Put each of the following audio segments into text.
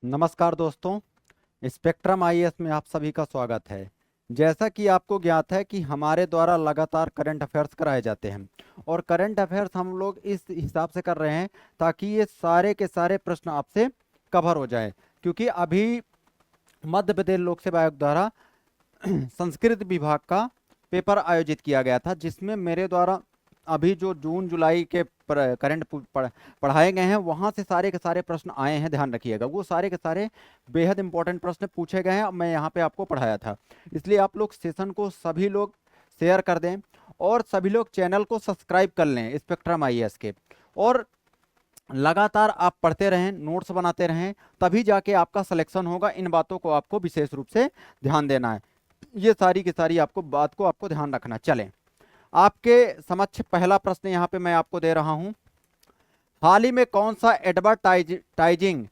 नमस्कार दोस्तों, spectrum IAS में आप सभी का स्वागत है। जैसा कि आपको ज्ञात है कि हमारे द्वारा लगातार करंट अफेयर्स कराए जाते हैं और करंट अफेयर्स हम लोग इस हिसाब से कर रहे हैं ताकि ये सारे के सारे प्रश्न आपसे कवर हो जाए, क्योंकि अभी मध्य प्रदेश लोक सेवा आयोग द्वारा संस्कृत विभाग का पेपर आयोजित किया गया था, जिसमें मेरे द्वारा अभी जो जून जुलाई के करंट पढ़ाए गए हैं वहां से सारे के सारे प्रश्न आए हैं। ध्यान रखिएगा, वो सारे के सारे बेहद इंपॉर्टेंट प्रश्न पूछे गए हैं। मैं यहाँ पे आपको पढ़ाया था, इसलिए आप लोग सेशन को सभी लोग शेयर कर दें और सभी लोग चैनल को सब्सक्राइब कर लें स्पेक्ट्रम आईएएस के, और लगातार आप पढ़ते रहें, नोट्स बनाते रहें, तभी जाके आपका सिलेक्शन होगा। इन बातों को आपको विशेष रूप से ध्यान देना है। ये सारी की सारी बात को आपको ध्यान रखना। चलें, आपके समक्ष पहला प्रश्न यहाँ पे मैं आपको दे रहा हूं। हाल ही में कौन सा advertising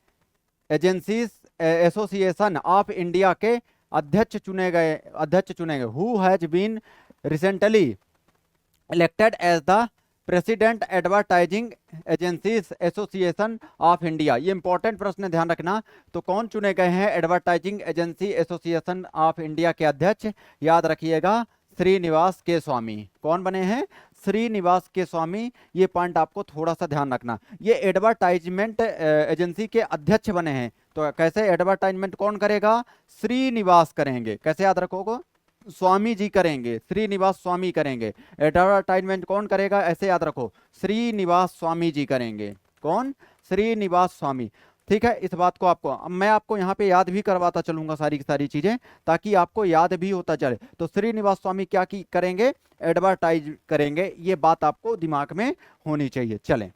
agencies association of India के अध्यक्ष चुने गए who has been recently elected as the president advertising agencies association of India. ये इंपॉर्टेंट प्रश्न है, ध्यान रखना। तो कौन चुने गए हैं advertising agency association of India के अध्यक्ष? याद रखिएगा, श्रीनिवास के स्वामी। कौन बने हैं? श्रीनिवास के स्वामी। ये पॉइंट आपको थोड़ा सा ध्यान रखना। ये एडवर्टाइजमेंट एजेंसी के अध्यक्ष बने हैं। तो कैसे एडवर्टाइजमेंट कौन करेगा? श्रीनिवास करेंगे। कैसे याद रखोगे? स्वामी जी करेंगे, श्रीनिवास स्वामी करेंगे। एडवर्टाइजमेंट कौन करेगा? ऐसे याद रखो, श्रीनिवास स्वामी जी करेंगे। कौन? श्रीनिवास स्वामी। ठीक है, इस बात को आपको अब मैं आपको यहाँ पे याद भी करवाता चलूंगा सारी की सारी चीजें, ताकि आपको याद भी होता चले। तो श्रीनिवास स्वामी क्या की करेंगे? एडवर्टाइज करेंगे। ये बात आपको दिमाग में होनी चाहिए। चलें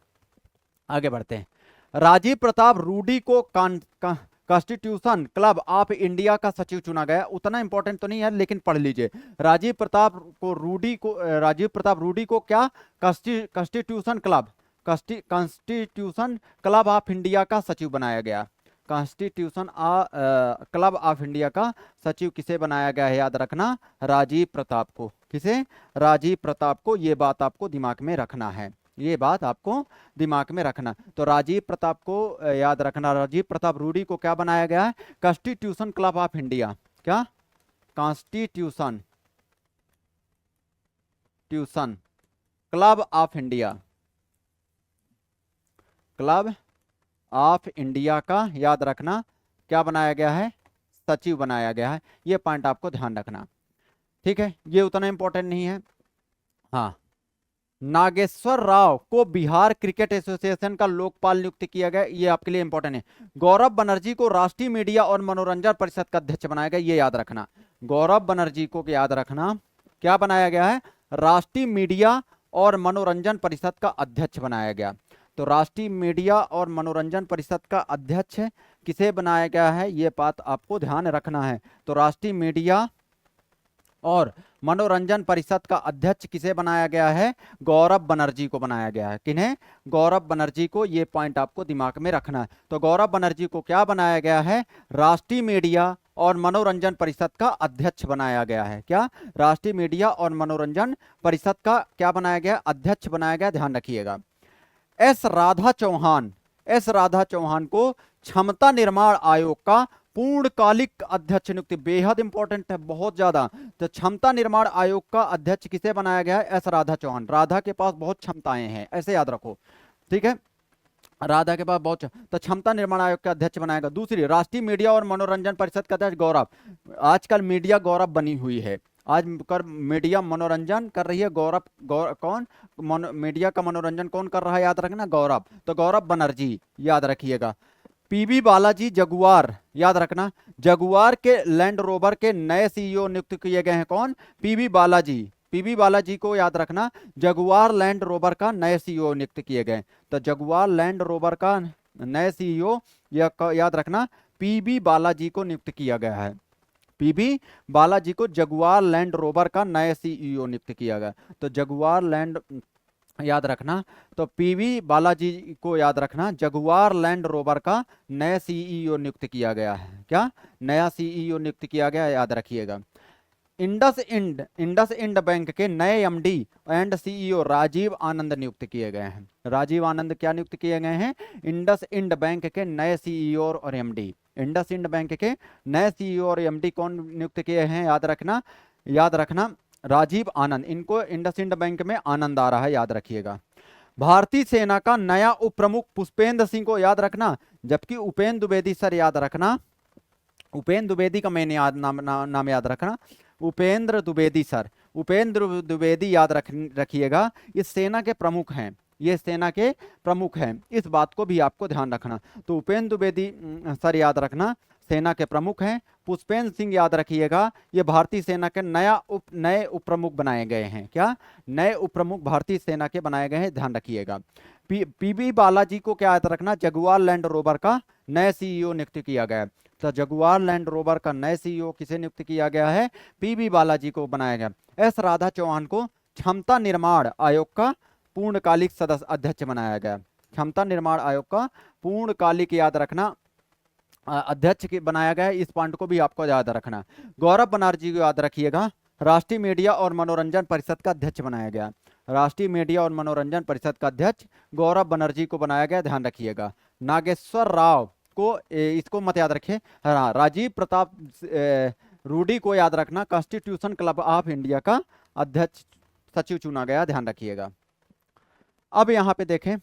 आगे बढ़ते हैं। राजीव प्रताप रूडी को कॉन्स्टिट्यूशन क्लब ऑफ इंडिया का सचिव चुना गया। उतना इंपॉर्टेंट तो नहीं है, लेकिन पढ़ लीजिए। राजीव प्रताप रूडी को क्या कॉन्स्टिट्यूशन क्लब ऑफ इंडिया का सचिव बनाया गया। कॉन्स्टिट्यूशन क्लब ऑफ इंडिया का सचिव किसे बनाया गया है? याद रखना, राजीव प्रताप को। किसे? राजीव प्रताप को। ये बात आपको दिमाग में रखना है, ये बात आपको दिमाग में रखना। तो राजीव प्रताप को याद रखना। राजीव प्रताप रूडी को क्या बनाया गया है? Constitution club of India. क्या? Constitution club of India, club of India का याद रखना क्या बनाया गया है? सचिव बनाया गया है। ये पॉइंट आपको ध्यान रखना। ठीक है, ये उतना इंपॉर्टेंट नहीं है। हाँ, नागेश्वर राव को बिहार क्रिकेट एसोसिएशन का लोकपाल नियुक्त किया गया। ये आपके लिए इंपॉर्टेंट है। गौरव बनर्जी को राष्ट्रीय मीडिया और मनोरंजन परिषद का अध्यक्ष बनाया गया। ये याद रखना, गौरव बनर्जी को याद रखना क्या बनाया गया है? राष्ट्रीय मीडिया और मनोरंजन परिषद का अध्यक्ष बनाया गया। तो राष्ट्रीय मीडिया और मनोरंजन परिषद का अध्यक्ष किसे बनाया गया है? ये बात आपको ध्यान रखना है। तो राष्ट्रीय मीडिया और मनोरंजन परिषद का अध्यक्ष किसे बनाया गया है? गौरव बनर्जी को बनाया गया है। किन्हें? गौरव बनर्जी को। ये पॉइंट आपको दिमाग में रखना है। तो गौरव बनर्जी को क्या बनाया गया है? राष्ट्रीय मीडिया और मनोरंजन परिषद का अध्यक्ष बनाया गया है। क्या? राष्ट्रीय मीडिया और मनोरंजन परिषद का क्या बनाया गया? अध्यक्ष बनाया गया। ध्यान रखिएगा। एस राधा चौहान को क्षमता निर्माण आयोग का पूर्णकालिक अध्यक्ष नियुक्ति। बेहद इंपॉर्टेंट है, बहुत ज्यादा। तो क्षमता निर्माण आयोग का अध्यक्ष किसे बनाया गया है? एस राधा चौहान। राधा के पास बहुत क्षमताएं हैं, ऐसे याद रखो। ठीक है, राधा के पास बहुत। तो क्षमता निर्माण आयोग के अध्यक्ष बनाएगा। दूसरी, राष्ट्रीय मीडिया और मनोरंजन परिषद का अध्यक्ष गौरव। आजकल मीडिया गौरव बनी हुई है। आज कर मीडिया मनोरंजन कर रही है। कौन मीडिया का मनोरंजन कौन कर रहा है? याद रखना, गौरव। तो गौरव बनर्जी याद रखिएगा। पीबी बालाजी जगुआर, याद रखना, जगुआर के लैंड रोवर के नए सीईओ नियुक्त किए गए हैं। कौन? पीबी बालाजी को याद रखना, जगुआर लैंड रोवर का नए सीईओ नियुक्त किए गए। तो जगुआर लैंड रोवर का नए सीईओ याद रखना, पीबी बालाजी को नियुक्त किया गया है। पीबी बालाजी को जगुआर लैंड रोवर का नए सीईओ नियुक्त किया गया। तो जगुआर लैंड याद रखना, तो पीवी बालाजी को याद रखना, जगुआर लैंड रोवर का नया सीईओ नियुक्त किया गया है। क्या? नया सीईओ नियुक्त किया गया, याद रखिएगा। इंडस इंड बैंक के नए एमडी एंड सीईओ राजीव आनंद नियुक्त किए गए हैं। राजीव आनंद क्या नियुक्त किए गए हैं? इंडस इंड बैंक के नए सीईओ और एमडी। इंडस इंड बैंक के नए सीईओ और एमडी कौन नियुक्त किए हैं? याद रखना राजीव आनंद। इनको इंडस इंड बैंक में आनंद आ रहा है, याद रखिएगा। भारतीय सेना का नया उप प्रमुख पुष्पेंद्र सिंह को याद रखना, जबकि उपेंद्र द्विवेदी सर याद रखना, उपेंद्र द्विवेदी का मैंने नाम याद रखना, उपेंद्र द्विवेदी सर, उपेंद्र द्विवेदी याद रखिएगा। ये सेना के प्रमुख हैं, ये सेना के प्रमुख हैं, इस बात को भी आपको ध्यान रखना। तो उपेंद्र द्विवेदी सर याद रखना, सेना के प्रमुख हैं। पुष्पेंद्र सिंह याद रखिएगा, ये भारतीय सेना के नए उप प्रमुख बनाए गए हैं। क्या? नए उप प्रमुख भारतीय सेना के बनाए गए हैं, ध्यान रखिएगा। पीबी बालाजी को क्या याद रखना? जगुआर लैंड रोवर का नए सीईओ नियुक्त किया गया। तो जगुआर लैंड रोवर का नए सीईओ किसे नियुक्त किया गया है? पीबी बालाजी को बनाया गया। एस राधा चौहान को क्षमता निर्माण आयोग का पूर्णकालिक सदस्य अध्यक्ष बनाया गया। क्षमता निर्माण आयोग का पूर्णकालिक याद रखना अध्यक्ष बनाया गया, इस पॉइंट को भी आपको याद रखना। गौरव बनर्जी को याद रखिएगा, राष्ट्रीय मीडिया और मनोरंजन परिषद का अध्यक्ष बनाया गया। राष्ट्रीय मीडिया और मनोरंजन परिषद का अध्यक्ष गौरव बनर्जी को बनाया गया, ध्यान रखिएगा। नागेश्वर राव को, इसको मत याद रखिए, हाँ, राजीव प्रताप रूडी को याद रखना, कॉन्स्टिट्यूशन क्लब ऑफ इंडिया का अध्यक्ष सचिव चुना गया, ध्यान रखिएगा। अब यहाँ पे देखें,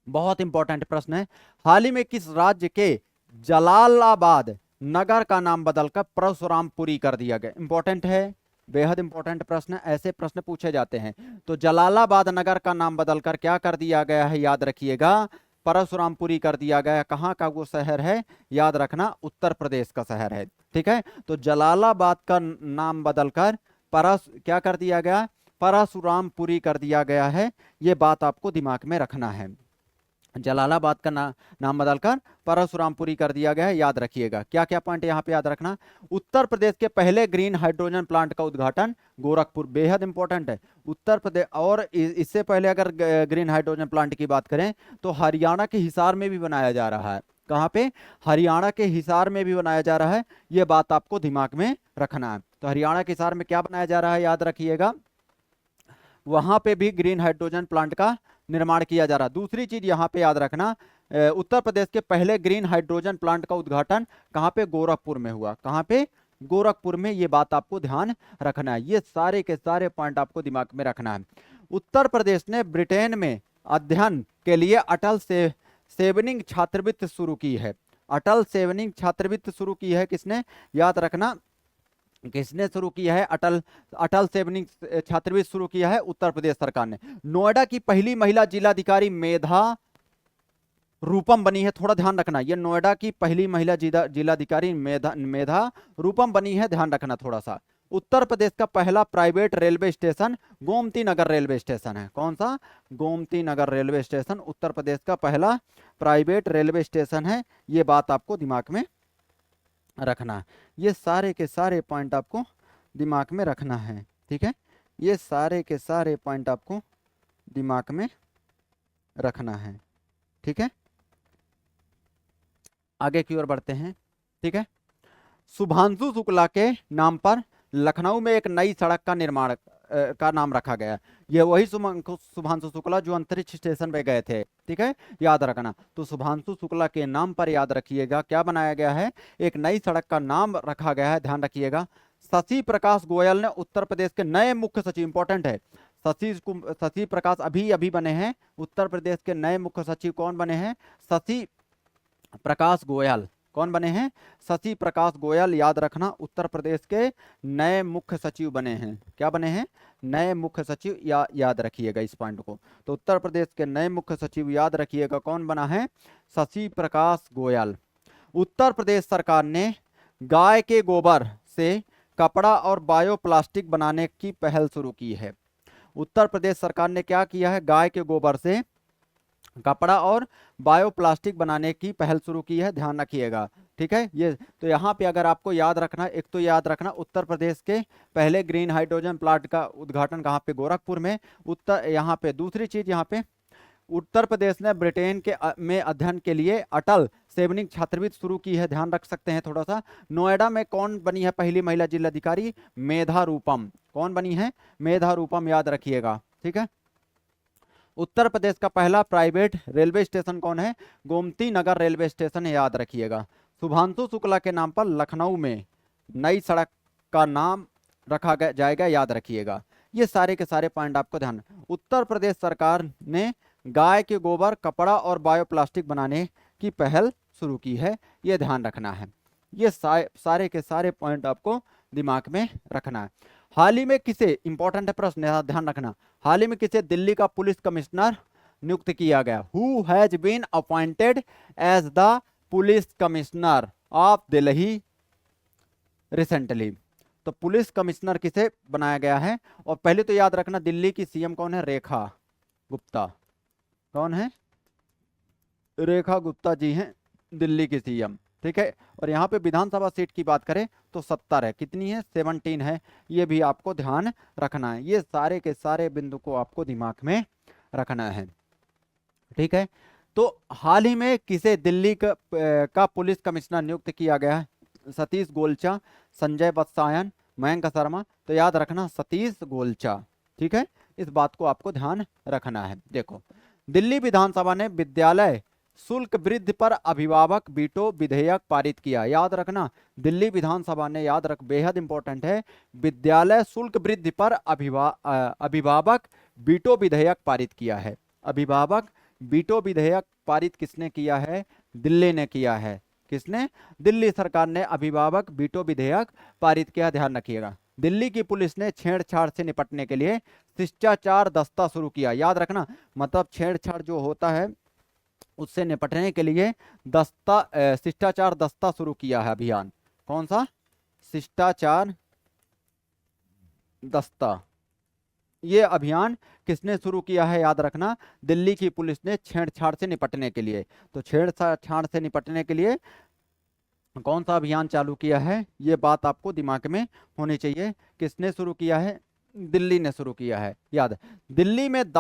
बहुत इंपॉर्टेंट प्रश्न है, हाल ही में किस राज्य के जलालाबाद नगर का नाम बदलकर परशुरामपुरी कर दिया गया? इंपॉर्टेंट है, बेहद इंपॉर्टेंट प्रश्न, ऐसे प्रश्न पूछे जाते हैं। तो जलालाबाद नगर का नाम बदलकर क्या कर दिया गया है? याद रखिएगा, परशुरामपुरी कर दिया गया। कहाँ का वो शहर है? याद रखना, उत्तर प्रदेश का शहर है। ठीक है, तो जलालाबाद का नाम बदलकर क्या कर दिया गया? परशुरामपुरी कर दिया गया है, ये बात आपको दिमाग में रखना है। जलालाबाद का नाम बदलकर परशुरामपुरी कर दिया गया है, याद रखिएगा। क्या क्या पॉइंट यहाँ पे याद रखना? उत्तर प्रदेश के पहले ग्रीन हाइड्रोजन प्लांट का उद्घाटन गोरखपुर, बेहद इंपॉर्टेंट है। उत्तर प्रदेश, और इससे पहले अगर ग्रीन हाइड्रोजन प्लांट की बात करें तो हरियाणा के हिसार में भी बनाया जा रहा है। कहाँ पे? हरियाणा के हिसार में भी बनाया जा रहा है, ये बात आपको दिमाग में रखना है। तो हरियाणा के हिसार में क्या बनाया जा रहा है? याद रखिएगा, वहां पे भी ग्रीन हाइड्रोजन प्लांट का निर्माण किया जा रहा है। दूसरी चीज यहाँ पे याद रखना, उत्तर प्रदेश के पहले ग्रीन हाइड्रोजन प्लांट का उद्घाटन कहाँ पे? गोरखपुर में हुआ। कहाँ पे? गोरखपुर में, ये बात आपको ध्यान रखना है। ये सारे के सारे पॉइंट आपको दिमाग में रखना है। उत्तर प्रदेश ने ब्रिटेन में अध्ययन के लिए अटल सेवनिंग छात्रवृत्ति शुरू की है। अटल सेवनिंग छात्रवृत्ति शुरू की है किसने? याद रखना, किसने शुरू किया है? अटल सेवनिंग छात्रवृत्ति शुरू किया है उत्तर प्रदेश सरकार ने। नोएडा की पहली महिला जिलाधिकारी मेधा रूपम बनी है, थोड़ा ध्यान रखना, ये नोएडा की पहली महिला जिलाधिकारी मेधा रूपम बनी है, ध्यान रखना थोड़ा सा। उत्तर प्रदेश का पहला private railway station Gomti Nagar railway station है। कौन सा? गोमती नगर रेलवे स्टेशन उत्तर प्रदेश का पहला प्राइवेट रेलवे स्टेशन है, ये बात आपको दिमाग में रखना। ये सारे के सारे पॉइंट आपको दिमाग में रखना है। ठीक है, ये सारे के सारे पॉइंट आपको दिमाग में रखना है। ठीक है, आगे की ओर बढ़ते हैं। ठीक है, शुभांशु शुक्ला के नाम पर लखनऊ में एक नई सड़क का निर्माण का नाम रखा गया। ये वही शुभांशु शुक्ला जो अंतरिक्ष स्टेशन पे गए थे। ठीक है, याद रखना। तो शुभांशु शुक्ला के नाम पर याद रखिएगा क्या बनाया गया है? एक नई सड़क का नाम रखा गया है, ध्यान रखिएगा। शशि प्रकाश गोयल ने उत्तर प्रदेश के नए मुख्य सचिव, इंपॉर्टेंट है, शशि प्रकाश अभी बने हैं। उत्तर प्रदेश के नए मुख्य सचिव कौन बने हैं? शशि प्रकाश गोयल। कौन बने हैं? शशि प्रकाश गोयल, याद रखना, उत्तर प्रदेश के नए मुख्य सचिव बने हैं। क्या बने हैं? नए मुख्य सचिव, याद रखिएगा इस पॉइंट को। तो उत्तर प्रदेश के नए मुख्य सचिव याद रखिएगा कौन बना है? शशि प्रकाश गोयल। उत्तर प्रदेश सरकार ने गाय के गोबर से कपड़ा और बायोप्लास्टिक बनाने की पहल शुरू की है। उत्तर प्रदेश सरकार ने क्या किया है? गाय के गोबर से कपड़ा और बायोप्लास्टिक बनाने की पहल शुरू की है, ध्यान रखिएगा। ठीक है, ये तो यहाँ पे अगर आपको याद रखना, एक तो याद रखना उत्तर प्रदेश के पहले ग्रीन हाइड्रोजन प्लांट का उद्घाटन कहाँ पे? गोरखपुर में। यहाँ पे दूसरी चीज, यहाँ पे उत्तर प्रदेश ने ब्रिटेन में अध्ययन के लिए अटल सैनिक छात्रवृत्ति शुरू की है, ध्यान रख सकते हैं थोड़ा सा। नोएडा में कौन बनी है पहली महिला जिलाधिकारी? मेधा रूपम। कौन बनी है? मेधा रूपम, याद रखिएगा, ठीक है। उत्तर प्रदेश का पहला प्राइवेट रेलवे स्टेशन कौन है? गोमती नगर रेलवे स्टेशन है, याद रखिएगा। शुभांशु शुक्ला के नाम पर लखनऊ में नई सड़क का नाम रखा जाएगा, याद रखिएगा। ये सारे के सारे पॉइंट आपको ध्यान। उत्तर प्रदेश सरकार ने गाय के गोबर, कपड़ा और बायोप्लास्टिक बनाने की पहल शुरू की है, ये ध्यान रखना है। ये सारे के सारे पॉइंट आपको दिमाग में रखना है। हाल ही में किसे, इंपॉर्टेंट है प्रश्न, ध्यान रखना, हाल ही में किसे दिल्ली का पुलिस कमिश्नर नियुक्त किया गया? Who has been appointed as the police commissioner of Delhi recently? तो पुलिस कमिश्नर किसे बनाया गया है? और पहले तो याद रखना, दिल्ली की सीएम कौन है? रेखा गुप्ता। कौन है? रेखा गुप्ता जी हैं दिल्ली की सीएम, ठीक है। और यहाँ पे विधानसभा सीट की बात करें तो 70 है, कितनी है? 17 है, ये भी आपको ध्यान रखना है। ये सारे के सारे बिंदु को आपको दिमाग में रखना है, ठीक है। तो हाल ही में किसे दिल्ली का पुलिस कमिश्नर नियुक्त किया गया है? सतीश गोलचा, संजय बत्सायन, मयंक शर्मा। तो याद रखना सतीश गोलचा, ठीक है। इस बात को आपको ध्यान रखना है। देखो, दिल्ली विधानसभा ने विद्यालय शुल्क वृद्धि पर अभिभावक वीटो विधेयक पारित किया, याद रखना। दिल्ली विधानसभा ने, याद रख, बेहद इंपॉर्टेंट है, विद्यालय शुल्क वृद्धि पर अभिभावक वीटो विधेयक पारित किया है। अभिभावक वीटो विधेयक पारित किसने किया है? दिल्ली ने किया है। किसने? दिल्ली सरकार ने अभिभावक वीटो विधेयक पारित किया, ध्यान रखिएगा। दिल्ली की पुलिस ने छेड़छाड़ से निपटने के लिए शिष्टाचार दस्ता शुरू किया, याद रखना। मतलब छेड़छाड़ जो होता है उससे निपटने के लिए शिष्टाचार दस्ता शुरू किया है अभियान। कौन सा? शिष्टाचार दस्ता। ये अभियान किसने शुरू किया है? याद रखना, दिल्ली की पुलिस ने छेड़छाड़ से निपटने के लिए। तो छेड़छाड़ से निपटने के लिए कौन सा अभियान चालू किया है? ये बात आपको दिमाग में होनी चाहिए। किसने शुरू किया है? दिल्ली ने शुरू किया है, याद। दिल्ली में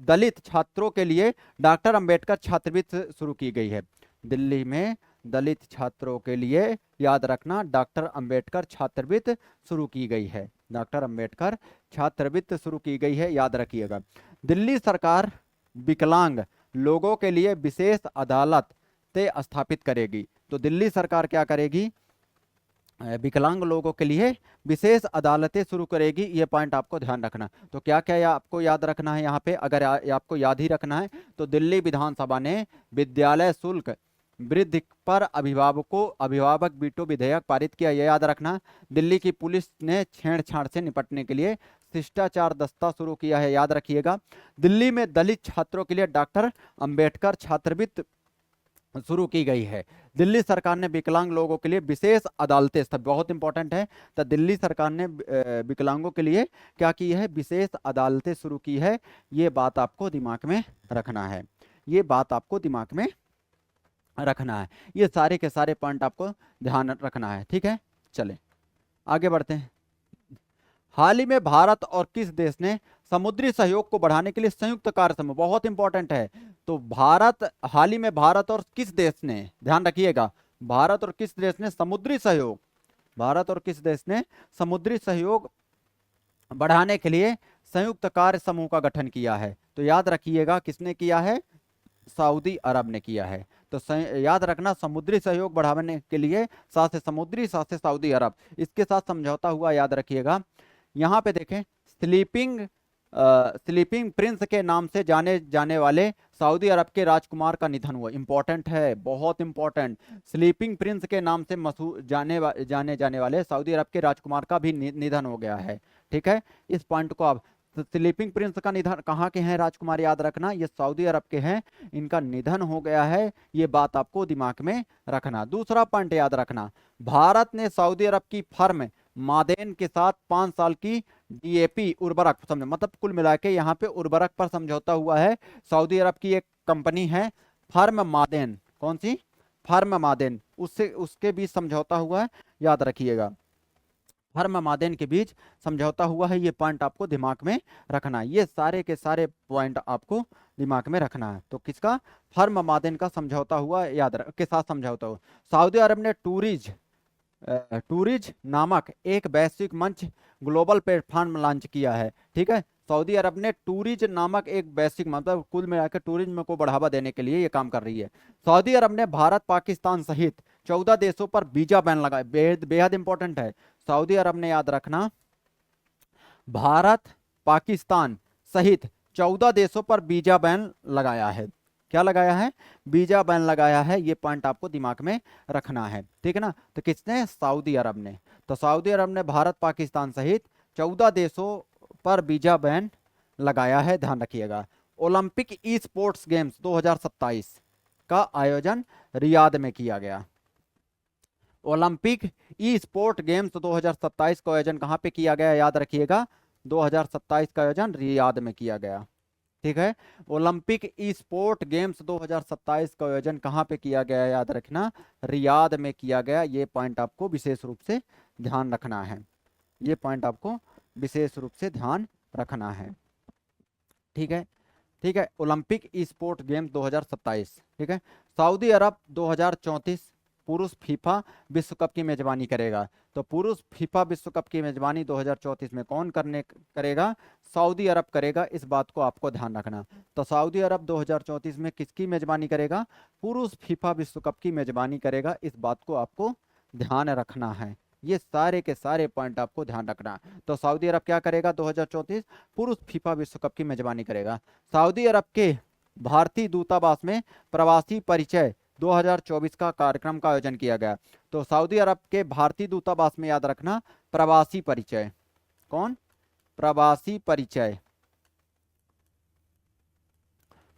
दलित छात्रों के लिए डॉक्टर अंबेडकर छात्रवृत्ति शुरू की गई है। दिल्ली में दलित छात्रों के लिए, याद रखना, डॉक्टर अंबेडकर छात्रवृत्ति शुरू की गई है। डॉक्टर अंबेडकर छात्रवृत्ति शुरू की गई है, याद रखिएगा। दिल्ली सरकार विकलांग लोगों के लिए विशेष अदालतें स्थापित करेगी। तो दिल्ली सरकार क्या करेगी? विकलांग लोगों के लिए विशेष अदालतें शुरू करेगी, ये पॉइंट आपको ध्यान रखना। तो क्या क्या आपको याद रखना है यहाँ पे? अगर आपको याद ही रखना है तो दिल्ली विधानसभा ने विद्यालय शुल्क वृद्धि पर अभिभावक वीटो विधेयक पारित किया, यह याद रखना। दिल्ली की पुलिस ने छेड़छाड़ से निपटने के लिए शिष्टाचार दस्ता शुरू किया है, याद रखिएगा। दिल्ली में दलित छात्रों के लिए डॉक्टर अंबेडकर छात्रवृत्ति शुरू की गई है। दिल्ली सरकार ने विकलांग लोगों के लिए विशेष अदालतें, सब बहुत इंपॉर्टेंट है। तो दिल्ली सरकार ने विकलांगों के लिए क्या की है? विशेष अदालतें शुरू की है। ये बात आपको दिमाग में रखना है, ये बात आपको दिमाग में रखना है। ये सारे के सारे पॉइंट आपको ध्यान रखना है, ठीक है। चले आगे बढ़ते हैं। हाल ही में भारत और किस देश ने समुद्री सहयोग को बढ़ाने के लिए संयुक्त कार्य समूह, बहुत इंपॉर्टेंट है। तो हाल ही में भारत और किस देश ने, ध्यान रखिएगा, भारत और किस देश ने समुद्री सहयोग, भारत और किस देश ने समुद्री सहयोग बढ़ाने के लिए संयुक्त कार्य समूह का गठन किया है? तो याद रखिएगा, किसने किया है? सऊदी अरब ने किया है। तो याद रखना, समुद्री सहयोग बढ़ाने के लिए साथ से समुद्री, साथ से सऊदी अरब, इसके साथ समझौता हुआ, याद रखिएगा। यहाँ पे देखें, स्लीपिंग प्रिंस के नाम से जाने जाने वाले सऊदी अरब के राजकुमार का निधन हुआ। इंपॉर्टेंट है, बहुत इंपॉर्टेंट। स्लीपिंग प्रिंस के नाम से मशहूर जाने जाने वाले सऊदी अरब के राजकुमार का भी निधन हो गया है, ठीक है। इस पॉइंट को आप, स्लीपिंग प्रिंस का निधन कहाँ के हैं राजकुमार? याद रखना, ये सऊदी अरब के हैं, इनका निधन हो गया है, ये बात आपको दिमाग में रखना। दूसरा पॉइंट याद रखना, भारत ने सऊदी अरब की फर्म मादेन के साथ 5 साल की डीएपी उर्वरक, समझो, मतलब कुल मिला के यहाँ पे उर्वरक पर समझौता हुआ है। सऊदी अरब की एक कंपनी है फर्म मादेन, कौन सी? फर्म मादेन, उसके बीच समझौता हुआ है, याद रखिएगा। फर्म मादेन के बीच समझौता हुआ है, ये पॉइंट आपको दिमाग में रखना। ये सारे के सारे पॉइंट आपको दिमाग में रखना है। तो किसका? फर्म मादिन का समझौता हुआ, के साथ समझौता हुआ। सऊदी अरब ने टूरिज नामक एक वैश्विक मंच, ग्लोबल प्लेटफॉर्म लॉन्च किया है। ठीक है, सऊदी अरब ने टूरिज नामक एक वैश्विक, मतलब कुल मिलाकर टूरिज्म को बढ़ावा देने के लिए ये काम कर रही है। सऊदी अरब ने भारत पाकिस्तान सहित 14 देशों पर वीजा बैन लगाया। बेहद इंपॉर्टेंट है। सऊदी अरब ने, याद रखना, भारत पाकिस्तान सहित 14 देशों पर वीजा बैन लगाया है। क्या लगाया है? वीजा बैन लगाया है। ये पॉइंट आपको दिमाग में रखना है। ठीक है ना? तो किसने? सऊदी अरब ने। तो सऊदी अरब ने भारत पाकिस्तान सहित 14 देशों पर वीजा बैन लगाया है, ध्यान रखिएगा। ओलंपिक ई स्पोर्ट्स गेम्स 2027 का आयोजन रियाद में किया गया। ओलंपिक ई स्पोर्ट गेम्स 2027 का आयोजन कहाँ पे किया गया? याद रखिएगा, 2027 का आयोजन रियाद में किया गया। ठीक है, ओलंपिक ई स्पोर्ट गेम्स 2027 का आयोजन कहाँ पे किया गया? याद रखना, रियाद में किया गया। ये पॉइंट आपको विशेष रूप से ध्यान रखना है। ये पॉइंट आपको विशेष रूप से ध्यान रखना है। ठीक है, ठीक है, ओलंपिक ई स्पोर्ट गेम्स 2027। ठीक है, सऊदी अरब 2034 पुरुष फीफा विश्व कप की मेजबानी करेगा। तो पुरुष फीफा विश्व कप की मेजबानी 2034 में कौन करेगा? सऊदी अरब करेगा। इस बात को आपको ध्यान रखना। तो सऊदी अरब 2034 में किसकी मेजबानी करेगा? पुरुष फीफा विश्व कप की मेजबानी करेगा। इस बात को आपको ध्यान रखना है। ये सारे के सारे पॉइंट आपको ध्यान रखना है। तो सऊदी अरब क्या करेगा? 2034 पुरुष फीफा विश्व कप की मेजबानी करेगा। सऊदी अरब के भारतीय दूतावास में प्रवासी परिचय 2024 का कार्यक्रम का आयोजन किया गया। तो सऊदी अरब के भारतीय दूतावास में, याद रखना, प्रवासी परिचय, कौन? प्रवासी परिचय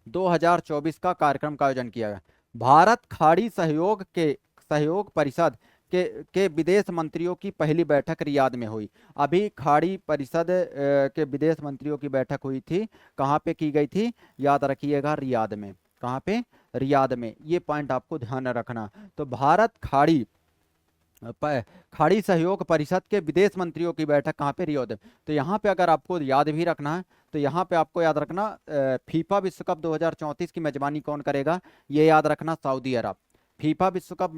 2024 का कार्यक्रम का आयोजन किया गया। भारत खाड़ी सहयोग परिषद के विदेश मंत्रियों की पहली बैठक रियाद में हुई। अभी खाड़ी परिषद के विदेश मंत्रियों की बैठक हुई थी। कहाँ पे की गई थी? याद रखिएगा, रियाद में। कहाँ पे? रियाद में। ये पॉइंट आपको ध्यान रखना। तो भारत खाड़ी सहयोग परिषद के विदेश मंत्रियों की बैठक कहाँ पे? रियाद। तो यहाँ पे अगर आपको याद भी रखना है, तो यहाँ पे आपको याद रखना, फीफा विश्व कप 2034 की मेजबानी कौन करेगा? ये याद रखना, सऊदी अरब। फीफा विश्व कप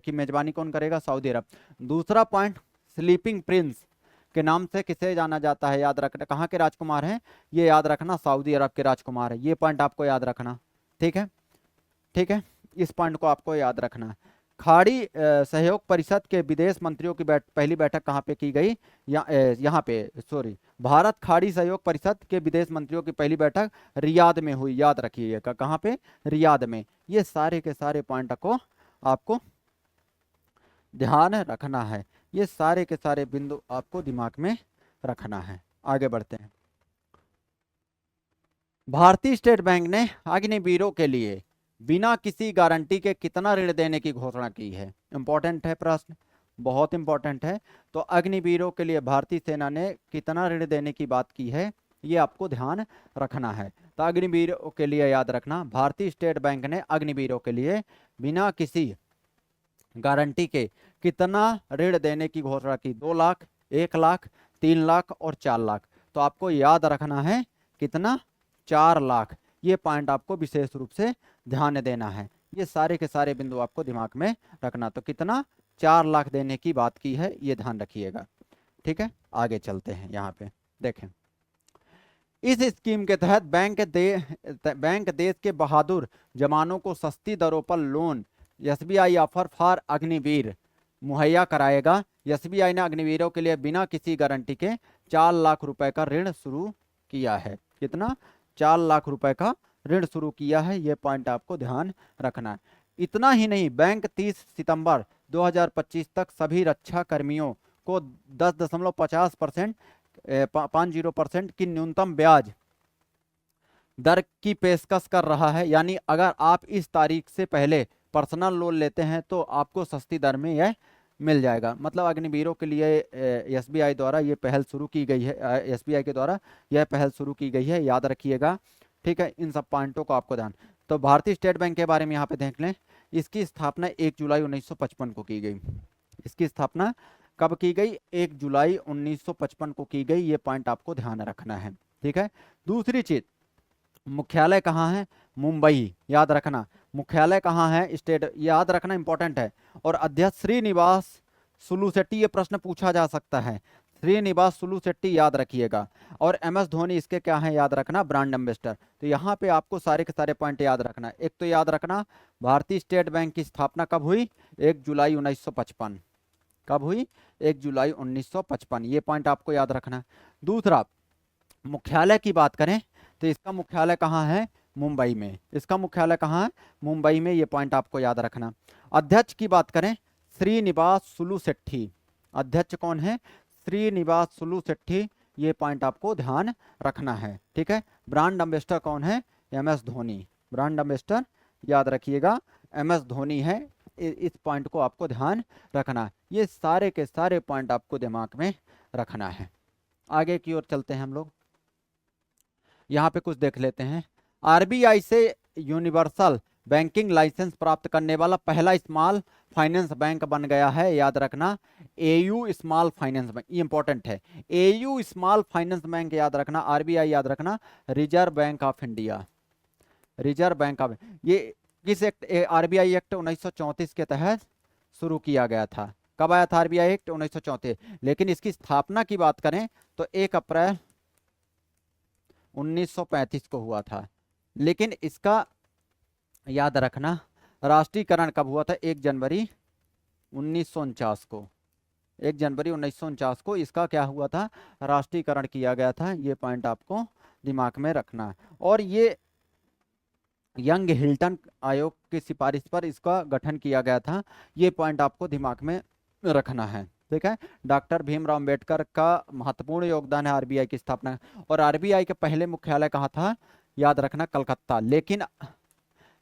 की मेजबानी कौन करेगा? सऊदी अरब। दूसरा पॉइंट, स्लीपिंग प्रिंस के नाम से किसे जाना जाता है? याद रखना, कहाँ के राजकुमार हैं? ये याद रखना, सऊदी अरब के राजकुमार है। ये पॉइंट आपको याद रखना। ठीक है, ठीक है, इस पॉइंट को आपको याद रखना। खाड़ी सहयोग परिषद के विदेश मंत्रियों की पहली बैठक कहाँ पे की गई? यहाँ पे, सॉरी, भारत खाड़ी सहयोग परिषद के विदेश मंत्रियों की पहली बैठक रियाद में हुई। याद रखिएगा, कहाँ पे? रियाद में। ये सारे के सारे पॉइंट को आपको ध्यान रखना है। ये सारे के सारे बिंदु आपको दिमाग में रखना है। आगे बढ़ते हैं। भारतीय स्टेट बैंक ने अग्निवीरों के लिए बिना किसी गारंटी के कितना ऋण देने की घोषणा की है? इंपॉर्टेंट है प्रश्न, बहुत इंपॉर्टेंट है। तो अग्निवीरों के लिए भारतीय सेना ने कितना ऋण देने की बात की है, ये आपको ध्यान रखना है। तो अग्निवीरों के लिए, याद रखना, भारतीय स्टेट बैंक ने अग्निवीरों के लिए बिना किसी गारंटी के कितना ऋण देने की घोषणा की? 2 लाख, 1 लाख, 3 लाख और 4 लाख। तो आपको याद रखना है कितना? 4 लाख। ये पॉइंट आपको विशेष रूप से ध्यान देना है। ये सारे के सारे बिंदु आपको दिमाग में रखना। तो कितना? 4 लाख देने की बात की है, ये ध्यान रखिएगा। ठीक है, आगे चलते हैं। यहाँ पे देखें, इस स्कीम के तहत बैंक देश के बहादुर जवानों को सस्ती दरों पर loan, SBI offer for Agniveer, मुहैया कराएगा। एसबीआई ने अग्निवीरों के लिए बिना किसी गारंटी के 4 लाख रुपए का ऋण शुरू किया है। कितना? 4 लाख रुपए का ऋण शुरू किया है। ये पॉइंट आपको ध्यान रखना है। इतना ही नहीं, बैंक 30 सितंबर 2025 तक सभी रक्षा कर्मियों को 10.50% 50% की न्यूनतम ब्याज दर की पेशकश कर रहा है। यानी अगर आप इस तारीख से पहले पर्सनल लोन लेते हैं तो आपको सस्ती दर में यह मिल जाएगा। मतलब अग्निवीरों के लिए एसबीआई द्वारा ये पहल शुरू की गई है। एसबीआई के द्वारा यह पहल शुरू की गई है, याद रखिएगा। ठीक है, इन सब पॉइंटों को आपको ध्यान। तो भारतीय स्टेट बैंक के बारे में यहाँ पे देख लें। इसकी स्थापना 1 जुलाई 1955 को की गई। इसकी स्थापना कब की गई? 1 जुलाई 1955 को की गई। ये पॉइंट आपको ध्यान रखना है। ठीक है, दूसरी चीज, मुख्यालय कहाँ है? मुंबई, याद रखना। मुख्यालय कहाँ है? स्टेट, याद रखना, इंपॉर्टेंट है। और अध्यक्ष श्रीनिवास सुलू शेट्टी, ये प्रश्न पूछा जा सकता है। श्रीनिवास सुलू शेट्टी, याद रखिएगा। और एम एस धोनी इसके क्या है? याद रखना, ब्रांड एम्बेसडर। तो यहाँ पे आपको सारे के सारे पॉइंट याद रखना। एक तो याद रखना, भारतीय स्टेट बैंक की स्थापना कब हुई? 1 जुलाई 1955। कब हुई? 1 जुलाई 1955, ये पॉइंट आपको याद रखना। दूसरा, मुख्यालय की बात करें तो इसका मुख्यालय कहाँ है? मुंबई में। इसका मुख्यालय कहाँ है? मुंबई में, ये पॉइंट आपको याद रखना। अध्यक्ष की बात करें, श्रीनिवास सुलू शेट्टी। अध्यक्ष कौन है? श्रीनिवास सुलू शेट्टी, ये पॉइंट आपको ध्यान रखना है, ठीक है। ब्रांड एम्बेसडर कौन है? M S Dhoni. Brand ambassador याद रखिएगा, एम एस धोनी है। इस पॉइंट को आपको ध्यान रखना है। ये सारे के सारे पॉइंट आपको दिमाग में रखना है। आगे की ओर चलते हैं हम लोग, यहाँ पे कुछ देख लेते हैं। आरबीआई से यूनिवर्सल बैंकिंग लाइसेंस प्राप्त करने वाला पहला स्मॉल फाइनेंस बैंक बन गया है, याद रखना, एयू स्मॉल फाइनेंस बैंक। ये इंपॉर्टेंट है, एयू स्मॉल फाइनेंस बैंक, याद रखना। आरबीआई याद रखना, reserve bank of India. Reserve bank of, ये किस एक्ट? आरबीआई एक्ट 1934 के तहत शुरू किया गया था। कब आया था आरबीआई एक्ट? 1934। लेकिन इसकी स्थापना की बात करें तो 1 अप्रैल 1935 को हुआ था। लेकिन इसका याद रखना, राष्ट्रीयकरण कब हुआ था? 1 जनवरी 1949 को। 1 जनवरी 1949 को इसका क्या हुआ था? राष्ट्रीयकरण किया गया था। ये पॉइंट आपको दिमाग में रखना है। और ये यंग हिल्टन आयोग की सिफारिश पर इसका गठन किया गया था। ये पॉइंट आपको दिमाग में रखना है, ठीक है। डॉक्टर भीमराव अंबेडकर का महत्वपूर्ण योगदान है आरबीआई की स्थापना। और आरबीआई के पहले मुख्यालय कहाँ था? याद रखना, कलकत्ता।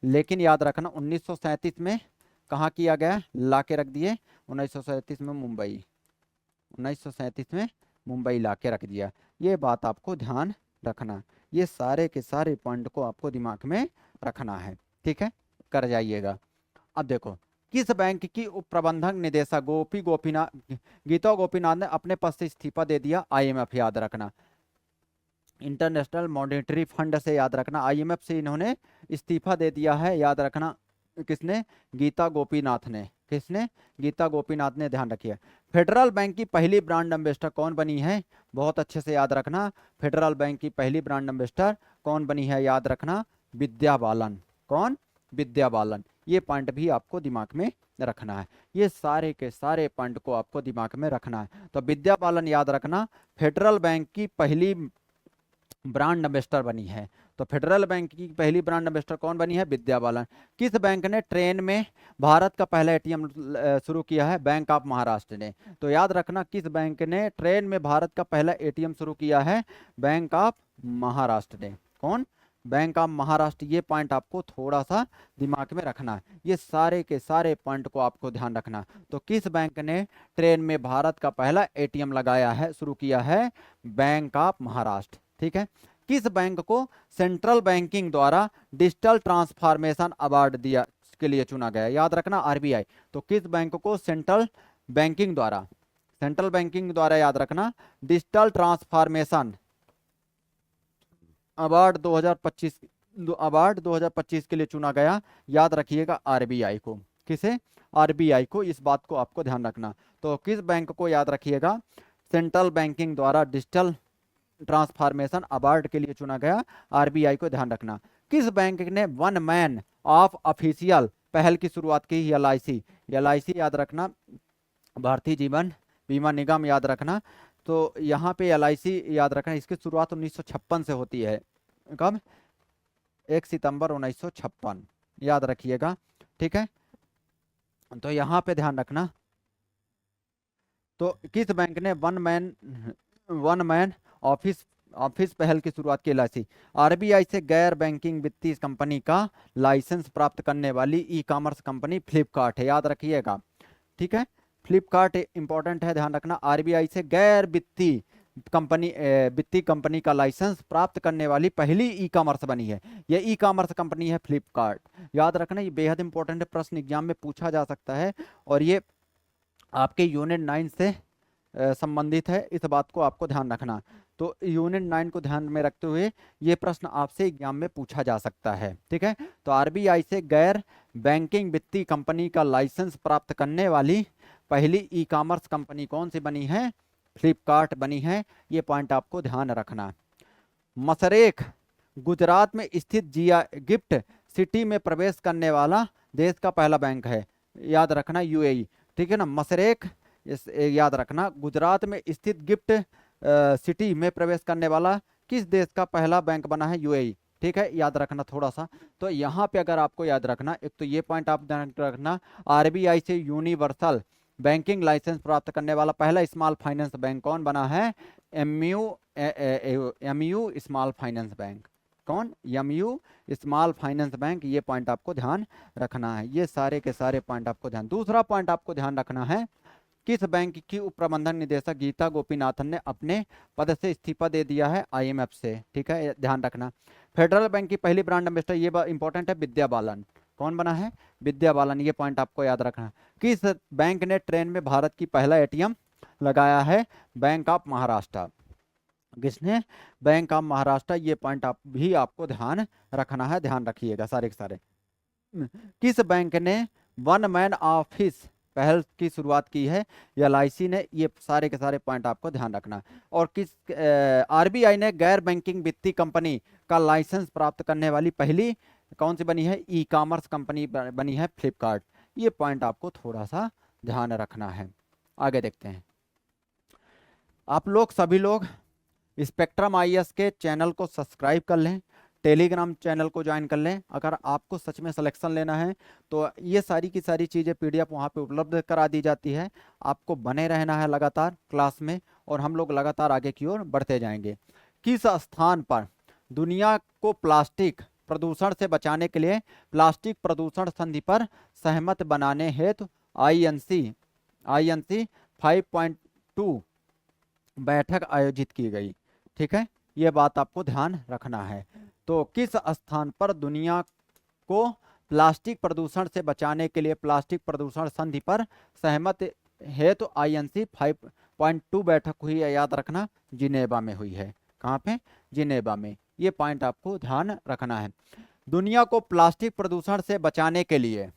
लेकिन याद रखना, 1937 में कहाँ किया गया? ला के रख दिए 1937 में मुंबई। 1937 में मुंबई ला के रख दिया। ये बात आपको ध्यान रखना। ये सारे के सारे पॉइंट को आपको दिमाग में रखना है, ठीक है, कर जाइएगा। अब देखो, किस बैंक की उप प्रबंधक निदेशक गीता गोपीनाथ ने अपने पद से इस्तीफा दे दिया? आईएमएफ, याद रखना, इंटरनेशनल मॉनेटरी फंड से, याद रखना, आईएमएफ से इन्होंने इस्तीफा दे दिया है, याद रखना। किसने? गीता गोपीनाथ ने। किसने? गीता गोपीनाथ ने, ध्यान रखिए। फेडरल बैंक की पहली ब्रांड एम्बेसडर कौन बनी है? बहुत अच्छे से याद रखना, फेडरल बैंक की पहली ब्रांड एम्बेसडर कौन बनी है? याद रखना, विद्या बालन। कौन? विद्या बालन। ये पॉइंट भी आपको दिमाग में रखना है। ये सारे के सारे पॉइंट को आपको दिमाग में रखना है। तो विद्या बालन, याद रखना, फेडरल बैंक की पहली ब्रांड एम्बेसडर बनी है। तो फेडरल बैंक की पहली ब्रांड एम्बेसडर कौन बनी है? विद्या बालन। किस बैंक ने ट्रेन में भारत का पहला एटीएम शुरू किया है? बैंक ऑफ महाराष्ट्र ने। तो याद रखना, किस बैंक ने ट्रेन में भारत का पहला एटीएम शुरू किया है? बैंक ऑफ महाराष्ट्र ने। कौन? Bank of Maharashtra. ये पॉइंट आपको थोड़ा सा दिमाग में रखना है। ये सारे के सारे पॉइंट को आपको ध्यान रखना। तो किस बैंक ने ट्रेन में भारत का पहला एटीएम लगाया है, शुरू किया है? बैंक ऑफ महाराष्ट्र, ठीक है। किस बैंक को सेंट्रल बैंकिंग द्वारा डिजिटल ट्रांसफॉर्मेशन अवार्ड दिया के लिए चुना गया? याद रखना, आरबीआई। तो किस बैंक को सेंट्रल बैंकिंग द्वारा याद रखना, डिजिटल ट्रांसफॉर्मेशन अवार्ड 2025 के लिए चुना गया? याद रखिएगा, आरबीआई को। किसे? आरबीआई को। इस बात को आपको ध्यान रखना। तो किस बैंक को याद रखिएगा सेंट्रल बैंकिंग द्वारा डिजिटल ट्रांसफॉर्मेशन अवार्ड के लिए चुना गया? आरबीआई को ध्यान रखना। किस बैंक ने वन मैन ऑफ ऑफिशियल पहल की शुरुआत की? एलआईसी। एलआईसी याद रखना, भारतीय जीवन बीमा निगम, याद रखना। तो यहाँ पे एलआईसी याद रखना, इसकी शुरुआत 1956 से होती है। कब? 1 सितंबर 1956, याद रखिएगा, ठीक है। तो यहाँ पे ध्यान रखना। तो किस बैंक ने वन मैन ऑफिस पहल की शुरुआत की? एलआईसी। आरबीआई से गैर बैंकिंग वित्तीय कंपनी का लाइसेंस प्राप्त करने वाली ई कॉमर्स कंपनी फ्लिपकार्ट है, याद रखिएगा, ठीक है। फ्लिपकार्ट इंपॉर्टेंट है, ध्यान रखना। आरबीआई से गैर वित्तीय कंपनी का लाइसेंस प्राप्त करने वाली पहली ई कॉमर्स बनी है। यह ई कॉमर्स कंपनी है फ्लिपकार्ट, याद रखना। ये बेहद इंपॉर्टेंट है, प्रश्न एग्जाम में पूछा जा सकता है। और ये आपके यूनिट 9 से संबंधित है, इस बात को आपको ध्यान रखना। तो यूनिट 9 को ध्यान में रखते हुए ये प्रश्न आपसे एग्जाम में पूछा जा सकता है। ठीक है, तो आरबीआई से गैर बैंकिंग वित्तीय कंपनी का लाइसेंस प्राप्त करने वाली पहली ई कॉमर्स कंपनी कौन सी बनी है? फ्लिपकार्ट बनी है। ये पॉइंट आपको ध्यान रखना। मसरेख गुजरात में स्थित जिया गिफ्ट सिटी में प्रवेश करने वाला देश का पहला बैंक है, याद रखना यूएई। ठीक है ना, मसरेख याद रखना, गुजरात में स्थित गिफ्ट सिटी में प्रवेश करने वाला किस देश का पहला बैंक बना है? यूएई। ठीक है, याद रखना थोड़ा सा। तो यहाँ पे अगर आपको याद रखना, एक तो ये पॉइंट आप ध्यान रखना, आरबीआई से यूनिवर्सल बैंकिंग लाइसेंस प्राप्त करने वाला पहला स्मॉल फाइनेंस बैंक कौन बना है? MU small finance bank. कौन? MU small finance bank. ये पॉइंट आपको ध्यान रखना है। ये सारे के सारे पॉइंट आपको ध्यान। दूसरा पॉइंट आपको ध्यान रखना है, किस बैंक की उप प्रबंधन निदेशक गीता गोपीनाथन ने अपने पद से इस्तीफा दे दिया है? आईएमएफ से। ठीक है, ध्यान रखना। फेडरल बैंक की पहली ब्रांड एम्बेसडर, ये इंपॉर्टेंट है, विद्या बालन। कौन बना है? विद्या बालन। ये पॉइंट आपको याद रखना। किस बैंक ने ट्रेन में भारत की पहला एटीएम लगाया है? Bank of Maharashtra. किसने? Bank of Maharashtra. ये पॉइंट आप भी आपको ध्यान रखना है, ध्यान रखिएगा सारे के सारे। किस बैंक ने वन मैन ऑफिस पहल की शुरुआत की है? एलआईसी ने। ये सारे के सारे पॉइंट आपको ध्यान रखना। और किस आरबीआई ने गैर बैंकिंग वित्तीय कंपनी का लाइसेंस प्राप्त करने वाली पहली कौन सी बनी है? ई कॉमर्स कंपनी बनी है फ्लिपकार्ट। ये पॉइंट आपको थोड़ा सा ध्यान रखना है। आगे देखते हैं। आप लोग सभी लोग स्पेक्ट्रम आईएएस के चैनल को सब्सक्राइब कर लें, टेलीग्राम चैनल को ज्वाइन कर लें। अगर आपको सच में सिलेक्शन लेना है तो ये सारी की सारी चीज़ें पीडीएफ वहाँ पे उपलब्ध करा दी जाती है। आपको बने रहना है लगातार क्लास में, और हम लोग लगातार आगे की ओर बढ़ते जाएंगे। किस स्थान पर दुनिया को प्लास्टिक प्रदूषण से बचाने के लिए प्लास्टिक प्रदूषण संधि पर सहमत बनाने हेतु आईएनसी 5.2 बैठक आयोजित की गई? ठीक है, ये बात आपको ध्यान रखना है। तो किस स्थान पर दुनिया को प्लास्टिक प्रदूषण से बचाने के लिए प्लास्टिक प्रदूषण संधि पर सहमत हेतु आईएनसी 5.2 बैठक हुई है? याद रखना, जिनेवा में हुई है। कहाँ पे? जिनेवा में। ये पॉइंट आपको ध्यान रखना है। दुनिया को प्लास्टिक प्रदूषण से बचाने के लिए,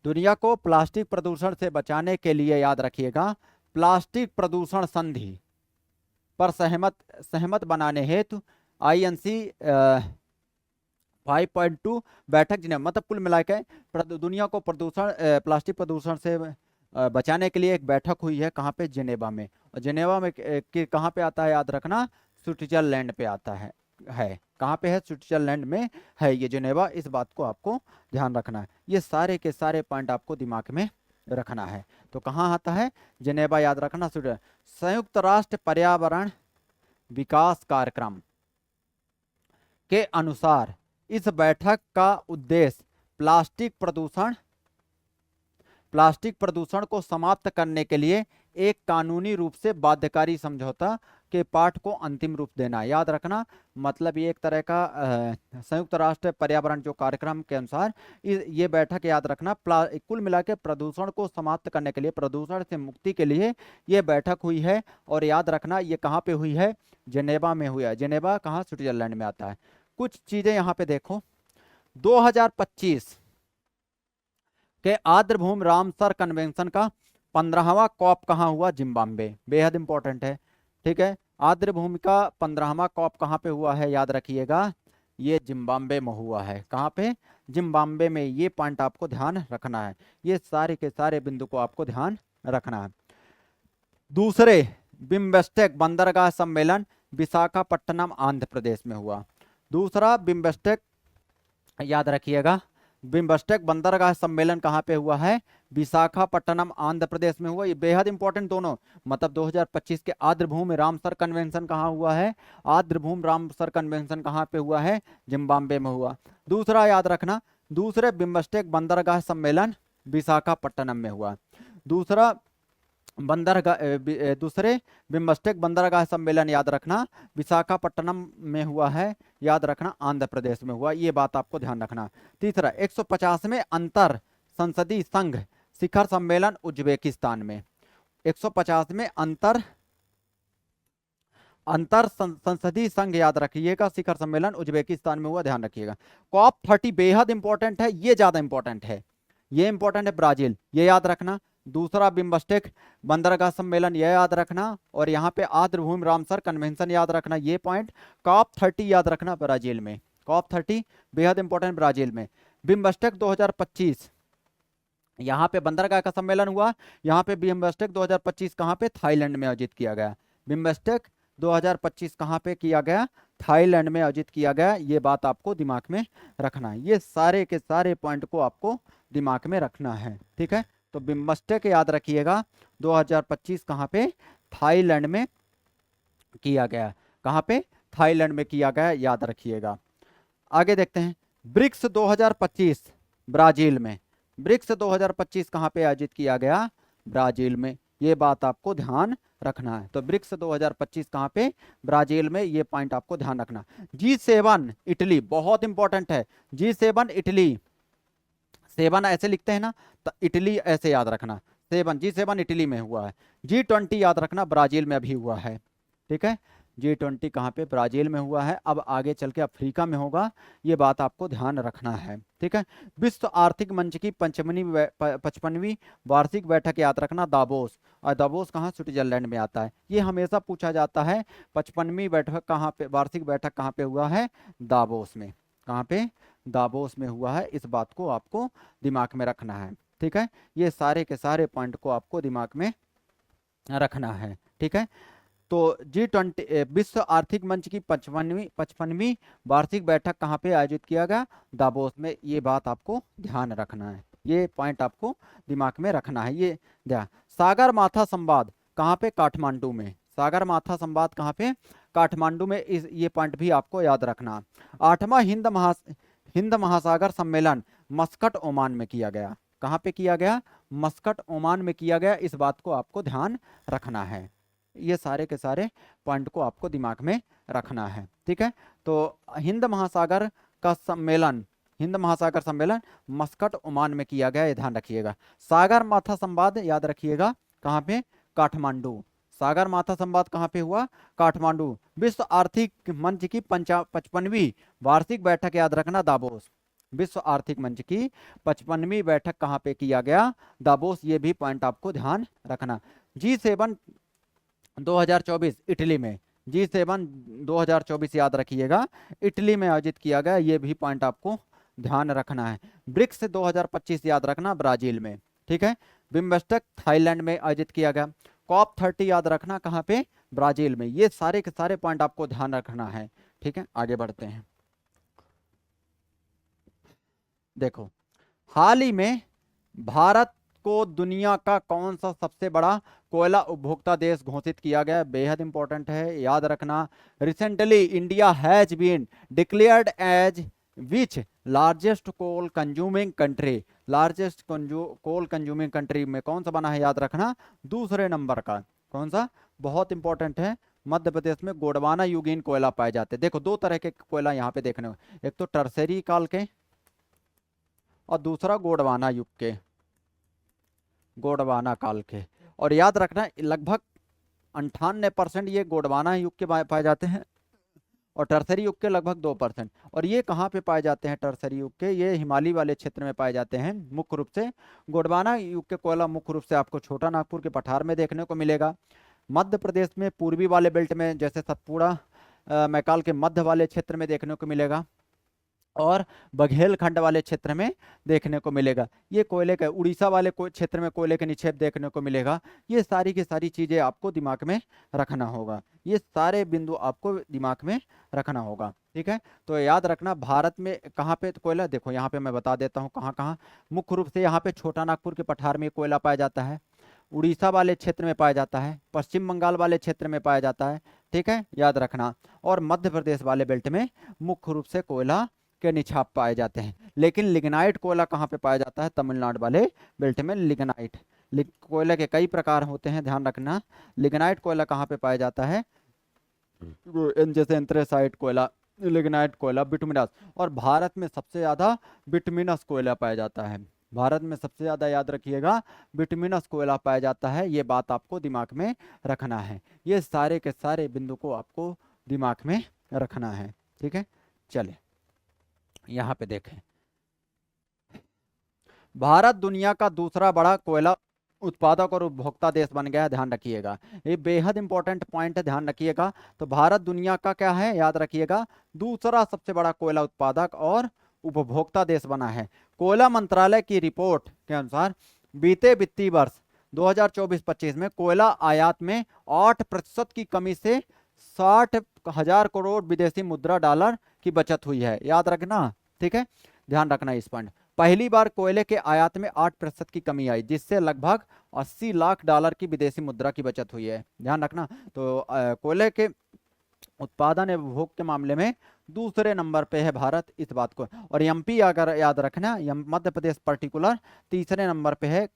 दुनिया को प्लास्टिक प्रदूषण से बचाने के लिए याद रखिएगा, प्लास्टिक प्रदूषण संधि पर सहमत बनाने हेतु आईएनसी 5.2 बैठक जिनेवा, मतलब कुल मिलाकर दुनिया को प्लास्टिक प्रदूषण से बचाने के लिए एक बैठक हुई है। कहाँ पे? जिनेवा में। और जिनेवा में कहाँ पे आता है? याद रखना, स्विट्जरलैंड पे आता है। कहाँ पे है? स्विट्जरलैंड में है ये जिनेवा। इस बात को आपको ध्यान रखना है। ये सारे के सारे पॉइंट आपको दिमाग में रखना है। तो कहाँ आता है? जिनेवा, याद रखना। संयुक्त राष्ट्र पर्यावरण विकास कार्यक्रम के अनुसार इस बैठक का उद्देश्य प्लास्टिक प्रदूषण को समाप्त करने के लिए एक कानूनी रूप से बाध्यकारी समझौता के पाठ को अंतिम रूप देना। याद रखना, मतलब ये एक तरह का संयुक्त राष्ट्र पर्यावरण जो कार्यक्रम के अनुसार ये बैठक, याद रखना, कुल मिलाकर प्रदूषण को समाप्त करने के लिए, प्रदूषण से मुक्ति के लिए ये बैठक हुई है। और याद रखना, ये कहाँ पे हुई है? जिनेवा में हुई है। जिनेवा कहाँ? स्विट्जरलैंड में आता है। कुछ चीजें यहाँ पे देखो। 2025 के आर्द्रभूमि रामसर कन्वेंशन का 15वां कॉप कहाँ हुआ? जिम्बाब्वे। बेहद इंपॉर्टेंट है। ठीक है, आर्द्रभूमि का 15वां कॉप कहाँ पे हुआ है? याद रखिएगा, ये जिम्बाब्वे में हुआ है। कहाँ पे? जिम्बाब्वे में। ये पॉइंट आपको ध्यान रखना है। ये सारे के सारे बिंदु को आपको ध्यान रखना है। दूसरे बिम्बेस्टेक बंदरगाह सम्मेलन विशाखापट्टनम आंध्र प्रदेश में हुआ। दूसरा बिम्बेस्टेक, याद रखिएगा, बिम्बेस्टेक बंदरगाह सम्मेलन कहाँ पे हुआ है? विशाखापट्टनम आंध्र प्रदेश में हुआ। ये बेहद इंपॉर्टेंट दोनों। मतलब 2025 के आर्द्रभूमि रामसर कन्वेंशन कहाँ हुआ है? आर्द्रभूमि रामसर कन्वेंशन कहाँ पे हुआ है? जिम्बाब्वे में हुआ। दूसरा याद रखना, दूसरे बिम्बेस्टेक बंदरगाह सम्मेलन विशाखापट्टनम में हुआ। दूसरे बिम्बेस्टेक बंदरगाह सम्मेलन, याद रखना, विशाखापट्टनम में हुआ है। याद रखना, आंध्र प्रदेश में हुआ। ये बात आपको ध्यान रखना। तीसरा 150वें अंतर संसदीय संघ शिखर सम्मेलन उज्बेकिस्तान में। 150 में अंतर संसदीय संघ याद रखिएगा, शिखर सम्मेलन उज्बेकिस्तान में हुआ, ध्यान रखिएगा। COP30 बेहद इंपॉर्टेंट है, ये ज्यादा इंपॉर्टेंट है, ये इंपॉर्टेंट है, ब्राजील, ये याद रखना। दूसरा बिम्बस्टेक बंदरगाह सम्मेलन, ये याद रखना। और यहाँ पे आर्द्रभूमि रामसर कन्वेंशन याद रखना, ये पॉइंट। COP30 याद रखना ब्राजील में, COP30 बेहद इंपॉर्टेंट ब्राजील में। बिम्बस्टेक 2025, यहाँ पे बंदरगाह का सम्मेलन हुआ, यहाँ पे बिम्बस्टेक 2025 कहाँ पे, थाईलैंड में आयोजित किया गया। बिम्बस्टेक 2025 कहाँ पे किया गया, थाईलैंड में आयोजित किया गया, ये बात आपको दिमाग में रखना है। ये सारे के सारे पॉइंट को आपको दिमाग में रखना है, ठीक है। तो बिम्बस्टेक याद रखिएगा 2025 कहाँ पे, थाईलैंड में किया गया, कहाँ पे, थाईलैंड में किया गया, याद रखिएगा। आगे देखते हैं, ब्रिक्स 2025 ब्राजील में, ब्रिक्स 2025 कहाँ पे आयोजित किया गया, ब्राजील में, ये बात आपको ध्यान रखना है। तो ब्रिक्स 2025 कहाँ पे, ब्राजील में, ये पॉइंट आपको ध्यान रखना। G7 इटली, बहुत इंपॉर्टेंट है, G7 इटली, 7 ऐसे लिखते हैं ना, तो इटली ऐसे याद रखना, G7 इटली में हुआ है। G20 याद रखना, ब्राजील में अभी हुआ है, ठीक है। G20 कहाँ पे, ब्राजील में हुआ है, अब आगे चल के अफ्रीका में होगा, ये बात आपको ध्यान रखना है, ठीक है। विश्व आर्थिक मंच की 55वीं वार्षिक बैठक याद रखना, दावोस, और दावोस कहाँ, स्विट्जरलैंड में आता है, ये हमेशा पूछा जाता है। 55वीं बैठक कहाँ पे, वार्षिक बैठक कहाँ पे हुआ है, दावोस में, कहाँ पे, दावोस में हुआ है, इस बात को आपको दिमाग में रखना है, ठीक है। ये सारे के सारे पॉइंट को आपको दिमाग में रखना है, ठीक है। तो G20 विश्व आर्थिक मंच की 55वीं वार्षिक बैठक कहाँ पे आयोजित किया गया, दावोस में, ये बात आपको ध्यान रखना है, ये पॉइंट आपको दिमाग में रखना है। ये ध्यान, सागरमाथा संवाद कहाँ पे, काठमांडू में, सागरमाथा संवाद कहाँ पे, काठमांडू में, ये पॉइंट भी आपको याद रखना। 8वां हिंद महासागर सम्मेलन मस्कट ओमान में किया गया, कहाँ पे किया गया, मस्कट ओमान में किया गया, इस बात को आपको ध्यान रखना है। ये सारे के सारे पॉइंट को आपको दिमाग में रखना है, ठीक है। तो हिंद महासागर का सम्मेलन, हिंद महासागर सम्मेलन मस्कट ओमान में किया गया, ये ध्यान रखिएगा। सागरमाथा संवाद याद रखिएगा, कहाँ पे, काठमांडू, सागरमाथा संवाद कहाँ पे हुआ, काठमांडू। विश्व आर्थिक मंच की 55वीं वार्षिक बैठक याद रखना, दावोस, विश्व आर्थिक मंच की 55वीं बैठक कहाँ पे किया गया, दावोस, ये भी पॉइंट आपको ध्यान रखना। G7 2024 इटली में, G7 2024 याद रखिएगा, इटली में आयोजित किया गया, ये भी पॉइंट आपको ध्यान रखना है। ब्रिक्स 2025 याद रखना, ब्राजील में, ठीक है। बिम्बस्टेक थाईलैंड में आयोजित किया गया। COP30 याद रखना, कहाँ पे, ब्राजील में। ये सारे के सारे पॉइंट आपको ध्यान रखना है, ठीक है। आगे बढ़ते हैं, देखो, हाल ही में भारत को दुनिया का कौन सा सबसे बड़ा कोयला उपभोक्ता देश घोषित किया गया, बेहद इंपॉर्टेंट है, याद रखना। Recently India has been declared as which largest coal consuming country, largest coal consuming country में कौन सा बना है, याद रखना, दूसरे नंबर का, कौन सा, बहुत इंपॉर्टेंट है। मध्य प्रदेश में गोंडवाना युगीन कोयला पाए जाते हैं। देखो, दो तरह के कोयला यहाँ पे देखने को, एक तो टर्सरी काल के और दूसरा गोंडवाना युग के, गोंडवाना काल के। और याद रखना, लगभग 98% ये गोंडवाना युग के पाए जाते हैं और टर्सरी युग के लगभग 2%। और ये कहाँ पे पाए जाते हैं, टर्सरी युग के, ये हिमालय वाले क्षेत्र में पाए जाते हैं मुख्य रूप से। गोंडवाना युग के कोयला मुख्य रूप से आपको छोटा नागपुर के पठार में देखने को मिलेगा। मध्य प्रदेश में पूर्वी वाले बेल्ट में, जैसे सतपुड़ा मैकाल के मध्य वाले क्षेत्र में देखने को मिलेगा, और बघेलखंड वाले क्षेत्र में देखने को मिलेगा। ये कोयले का, उड़ीसा वाले क्षेत्र में कोयले के निक्षेप देखने को मिलेगा। ये सारी की सारी चीजें आपको दिमाग में रखना होगा, ये सारे बिंदु आपको दिमाग में रखना होगा, ठीक है। तो याद रखना, भारत में कहाँ पे कोयला, देखो यहाँ पे मैं बता देता हूँ कहाँ कहाँ। मुख्य रूप से यहाँ पे छोटा नागपुर के पठार में कोयला पाया जाता है, उड़ीसा वाले क्षेत्र में पाया जाता है, पश्चिम बंगाल वाले क्षेत्र में पाया जाता है, ठीक है, याद रखना। और मध्य प्रदेश वाले बेल्ट में मुख्य रूप से कोयला के निछाप पाए जाते हैं। लेकिन लिग्नाइट कोयला कहाँ पे पाया जाता है, तमिलनाडु वाले बेल्ट में। लिग्नाइट कोयला के कई प्रकार होते हैं, ध्यान रखना। लिग्नाइट कोयला कहाँ पे पाया जाता है, जैसे एंथ्रेसाइट कोयला, लिग्नाइट कोयला, बिटुमिनस। और भारत में सबसे ज्यादा बिटुमिनस कोयला पाया जाता है, भारत में सबसे ज्यादा याद रखिएगा बिटुमिनस कोयला पाया जाता है, ये बात आपको दिमाग में रखना है। ये सारे के सारे बिंदु को आपको दिमाग में रखना है। ठीक है, चले यहाँ पे देखें, भारत दुनिया का दूसरा बड़ा कोयला उत्पादक और उपभोक्ता देश बन गया है, ध्यान रखिएगा, ये बेहद इंपॉर्टेंट पॉइंट है, ध्यान रखिएगा। तो भारत दुनिया का क्या है, याद रखिएगा, दूसरा सबसे बड़ा कोयला उत्पादक और उपभोक्ता देश बना है। कोयला मंत्रालय की रिपोर्ट के अनुसार बीते वित्तीय वर्ष 2024-25 में कोयला आयात में 8% की कमी से 60,000 करोड़ विदेशी मुद्रा डॉलर की बचत हुई है, याद रखना। ठीक है, ध्यान रखना इस पॉइंट। पहली बार कोयले के आयात में 8% की कमी आई, जिससे लगभग 80 लाख डॉलर की विदेशी मुद्रा की बचत हुई है, ध्यान रखना। तो कोयले के उत्पादन एवं उपभोग के मामले में दूसरे नंबर पे है भारत, इस बात को। और एमपी अगर याद रखना, मध्य प्रदेश पर्टिकुलर तीसरे नंबर पे है,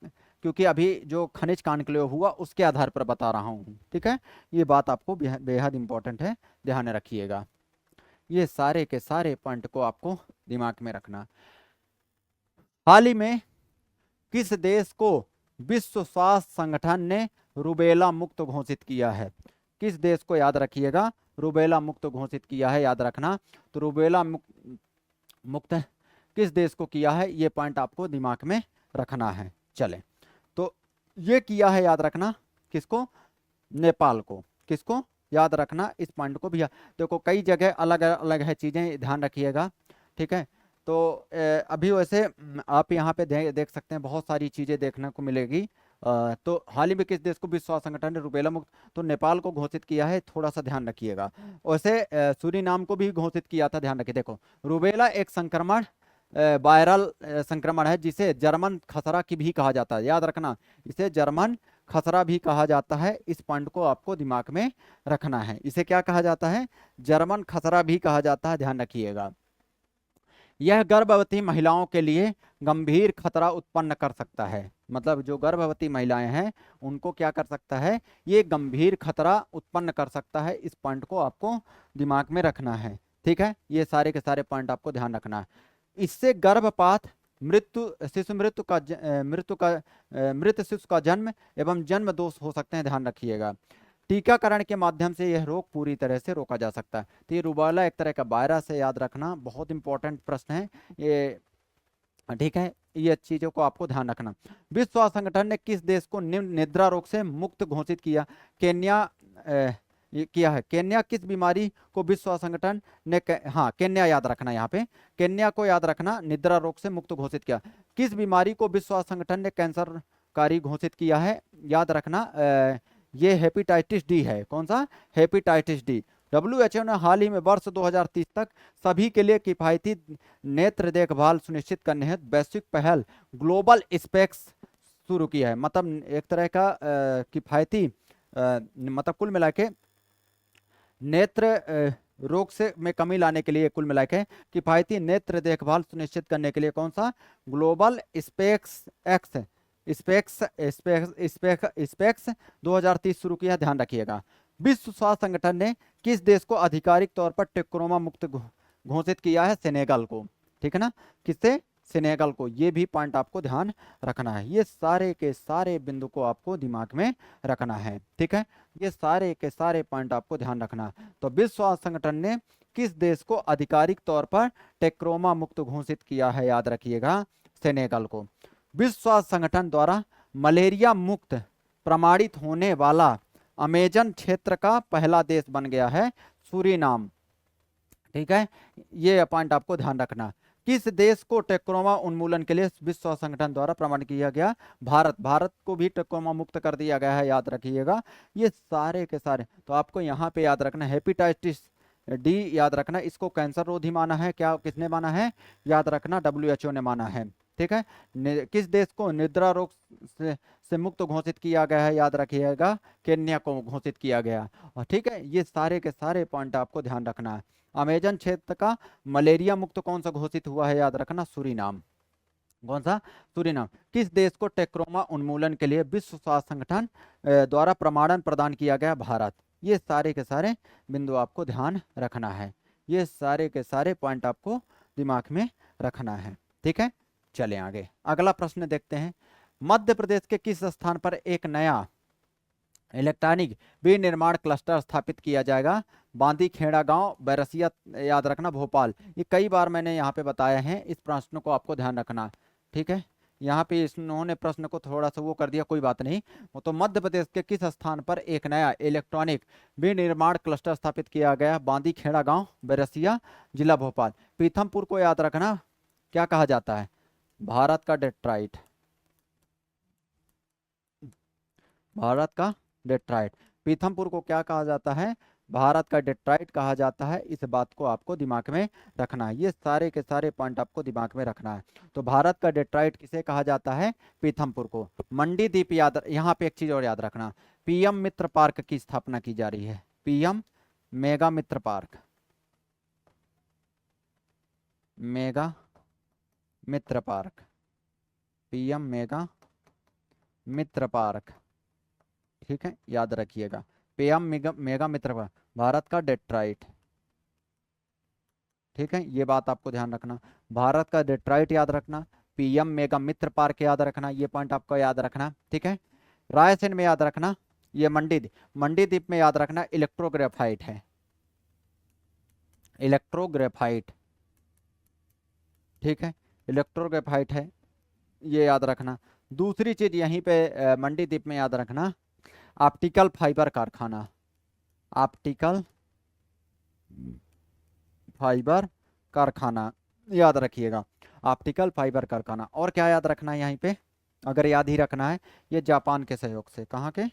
क्योंकि अभी जो खनिज कांक्लेव हुआ उसके आधार पर बता रहा हूँ। ठीक है, ये बात आपको बेहद इंपॉर्टेंट है, ध्यान रखिएगा। ये सारे के सारे पॉइंट को आपको दिमाग में रखना। हाल ही में किस देश को विश्व स्वास्थ्य संगठन ने रूबेला मुक्त घोषित किया है? किस देश को, याद रखिएगा, रूबेला मुक्त घोषित किया है, याद रखना। तो रूबेला मुक्त किस देश को किया है, ये पॉइंट आपको दिमाग में रखना है। चले, तो ये किया है, याद रखना, किसको, नेपाल को। किसको, याद रखना, इस पॉइंट को भी। देखो कई जगह अलग अलग है चीजें, ध्यान रखिएगा। ठीक है, तो अभी वैसे आप यहाँ पे देख सकते हैं, बहुत सारी चीजें देखने को मिलेगी। तो हाल ही में किस देश को विश्व स्वास्थ्य संगठन ने रूबेला मुक्त, तो नेपाल को घोषित किया है, थोड़ा सा ध्यान रखिएगा। वैसे सूरीनाम को भी घोषित किया था, ध्यान रखिए। देखो, रूबेला एक संक्रमण, वायरल संक्रमण है, जिसे जर्मन खसरा की भी कहा जाता है, याद रखना, इसे जर्मन खसरा भी कहा जाता है। इस पॉइंट को आपको दिमाग में रखना है, इसे क्या कहा जाता है, जर्मन खसरा भी कहा जाता है, ध्यान रखिएगा। यह गर्भवती महिलाओं के लिए गंभीर खतरा उत्पन्न कर सकता है, मतलब जो गर्भवती महिलाएं हैं उनको क्या कर सकता है, ये गंभीर खतरा उत्पन्न कर सकता है। इस पॉइंट को आपको दिमाग में रखना है। ठीक है, ये सारे के सारे पॉइंट आपको ध्यान रखना है। इससे गर्भपात, शिशु मृत शिशु का जन्म एवं जन्म दोष हो सकते हैं, ध्यान रखिएगा। टीकाकरण के माध्यम से यह रोग पूरी तरह से रोका जा सकता है। तो ये रूबेला एक तरह का वायरस है, याद रखना, बहुत इंपॉर्टेंट प्रश्न है ये। ठीक है, ये चीजों को आपको ध्यान रखना। विश्व स्वास्थ्य संगठन ने किस देश को निद्रा रोग से मुक्त घोषित किया? केन्या किया है। केन्या किस बीमारी को विश्व स्वास्थ्य संगठन ने, हाँ केन्या याद रखना, यहाँ पे केन्या को याद रखना, निद्रा रोग से मुक्त घोषित किया। किस बीमारी को विश्व स्वास्थ्य संगठन ने कैंसरकारी घोषित किया है, याद रखना, ये हेपेटाइटिस डी है। कौन सा? Hepatitis D. WHO ने हाल ही में वर्ष 2030 तक सभी के लिए किफायती नेत्र देखभाल सुनिश्चित करने हेतु वैश्विक पहल ग्लोबल स्पेक्स शुरू की है। मतलब एक तरह का किफायती मतलब कुल मिला के नेत्र रोग से में कमी लाने के लिए, कुल मिला के किफायती नेत्र देखभाल सुनिश्चित करने के लिए कौन सा? Global specs x specs specs specs specs 2030 शुरू किया, ध्यान रखिएगा। विश्व स्वास्थ्य संगठन ने किस देश को आधिकारिक तौर पर टेक्रोमा मुक्त घोषित किया है? सेनेगल को। ठीक है ना, किससे? सेनेगल को। ये भी पॉइंट आपको ध्यान रखना है, ये सारे के सारे बिंदु को आपको दिमाग में रखना है। ठीक है, ये सारे के सारे पॉइंट आपको ध्यान रखना है। तो विश्व स्वास्थ्य संगठन ने किस देश को आधिकारिक तौर पर टेक्रोमा मुक्त घोषित किया है? याद रखिएगा, सेनेगल को। विश्व स्वास्थ्य संगठन द्वारा मलेरिया मुक्त प्रमाणित होने वाला अमेजन क्षेत्र का पहला देश बन गया है सूरीनाम। ठीक है, ये पॉइंट आपको ध्यान रखना। किस देश को टेक्रोमा उन्मूलन के लिए विश्व स्वास्थ्य संगठन द्वारा प्रमाणित किया गया? भारत। भारत को भी टेक्रोमा मुक्त कर दिया गया है, याद रखिएगा। ये सारे के सारे तो आपको यहाँ पे याद रखना। हेपेटाइटिस डी याद रखना, इसको कैंसर रोधी माना है, क्या किसने माना है? याद रखना, WHO ने माना है। ठीक है, किस देश को निद्रा रोग से मुक्त घोषित किया गया है? याद रखिएगा, केन्या को घोषित किया गया। और ठीक है, ये सारे के सारे पॉइंट आपको ध्यान रखना है। अमेजन क्षेत्र का मलेरिया मुक्त कौन सा घोषित हुआ है? याद रखना, सूरीनाम। कौन सा? सूरीनाम। किस देश को टेक्रोमा उन्मूलन के लिए विश्व स्वास्थ्य संगठन द्वारा प्रमाणन प्रदान किया गया? भारत। ये सारे के सारे बिंदु आपको ध्यान रखना है, ये सारे के सारे पॉइंट आपको दिमाग में रखना है। ठीक है, चलें आगे, अगला प्रश्न देखते हैं। मध्य प्रदेश के किस स्थान पर एक नया इलेक्ट्रॉनिक विनिर्माण क्लस्टर स्थापित किया जाएगा? बांदी खेड़ा गांव, बैरसिया, याद रखना भोपाल। ये कई बार मैंने यहाँ पे बताया है, इस प्रश्न को आपको ध्यान रखना, ठीक है। यहाँ पे इन्होंने प्रश्न को थोड़ा सा वो कर दिया, कोई बात नहीं। तो मध्य प्रदेश के किस स्थान पर एक नया इलेक्ट्रॉनिक विनिर्माण क्लस्टर स्थापित किया गया? बांदी खेड़ा गांव, बैरसिया, जिला भोपाल। पीथमपुर को याद रखना क्या कहा जाता है? भारत का डेट्राइट, भारत का डेट्राइट। पीथमपुर को क्या कहा जाता है? भारत का डेट्राइट कहा जाता है। इस बात को आपको दिमाग में रखना है, ये सारे के सारे पॉइंट आपको दिमाग में रखना है। तो भारत का डेट्राइट किसे कहा जाता है? पीथमपुर को। मंडी द्वीप याद, यहाँ पे एक चीज और याद रखना, पीएम मित्र पार्क की स्थापना की जा रही है। पीएम मेगा मित्र पार्क, मेगा मित्र पार्क, पीएम मेगा मित्र पार्क, ठीक है, याद रखिएगा। पीएम मेगा मित्र पार्क, भारत का डेट्राइट, ठीक है, ये बात आपको ध्यान रखना। भारत का डेट्राइट याद रखना, पीएम मेगा मित्र पार्क याद रखना, ये पॉइंट आपको याद रखना, ठीक है। रायसेन में याद रखना, ये मंडी द्वीप में याद रखना इलेक्ट्रोग्रेफाइट है, इलेक्ट्रोग्रेफाइट, ठीक है, इलेक्ट्रोग्रेफाइट है, ये याद रखना। दूसरी चीज यहीं पे मंडी द्वीप में याद रखना ऑप्टिकल फाइबर कारखाना, ऑप्टिकल फाइबर कारखाना, याद रखिएगा, ऑप्टिकल फाइबर कारखाना। और क्या याद रखना है यहीं पे, अगर याद ही रखना है, ये जापान के सहयोग से, कहाँ के?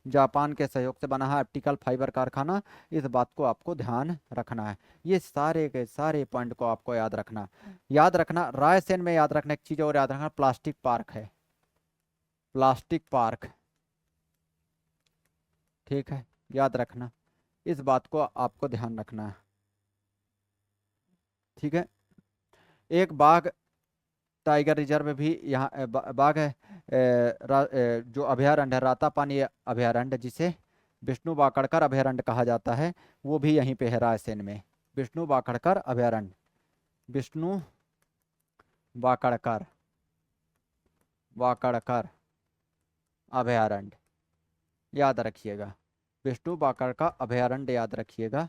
जापान के सहयोग से बना है ऑप्टिकल फाइबर कारखाना, इस बात को आपको ध्यान रखना है। ये सारे के सारे पॉइंट को आपको याद रखना। याद रखना रायसेन में याद रखना एक चीज और याद रखना, प्लास्टिक पार्क है, प्लास्टिक पार्क, ठीक है, याद रखना, इस बात को आपको ध्यान रखना है, ठीक है। एक बाघ टाइगर रिजर्व भी यहाँ बाघ है, जो अभयारण्य है रातापानी अभयारण्य, जिसे विष्णु वाकड़कर अभयारण्य कहा जाता है, वो भी यहीं पे है रायसेन में। विष्णु वाकड़कर अभयारण्य, विष्णु वाकड़कर वाकड़कर अभयारण्य, याद रखिएगा, विष्णु वाकड़ का अभयारण्य याद रखिएगा,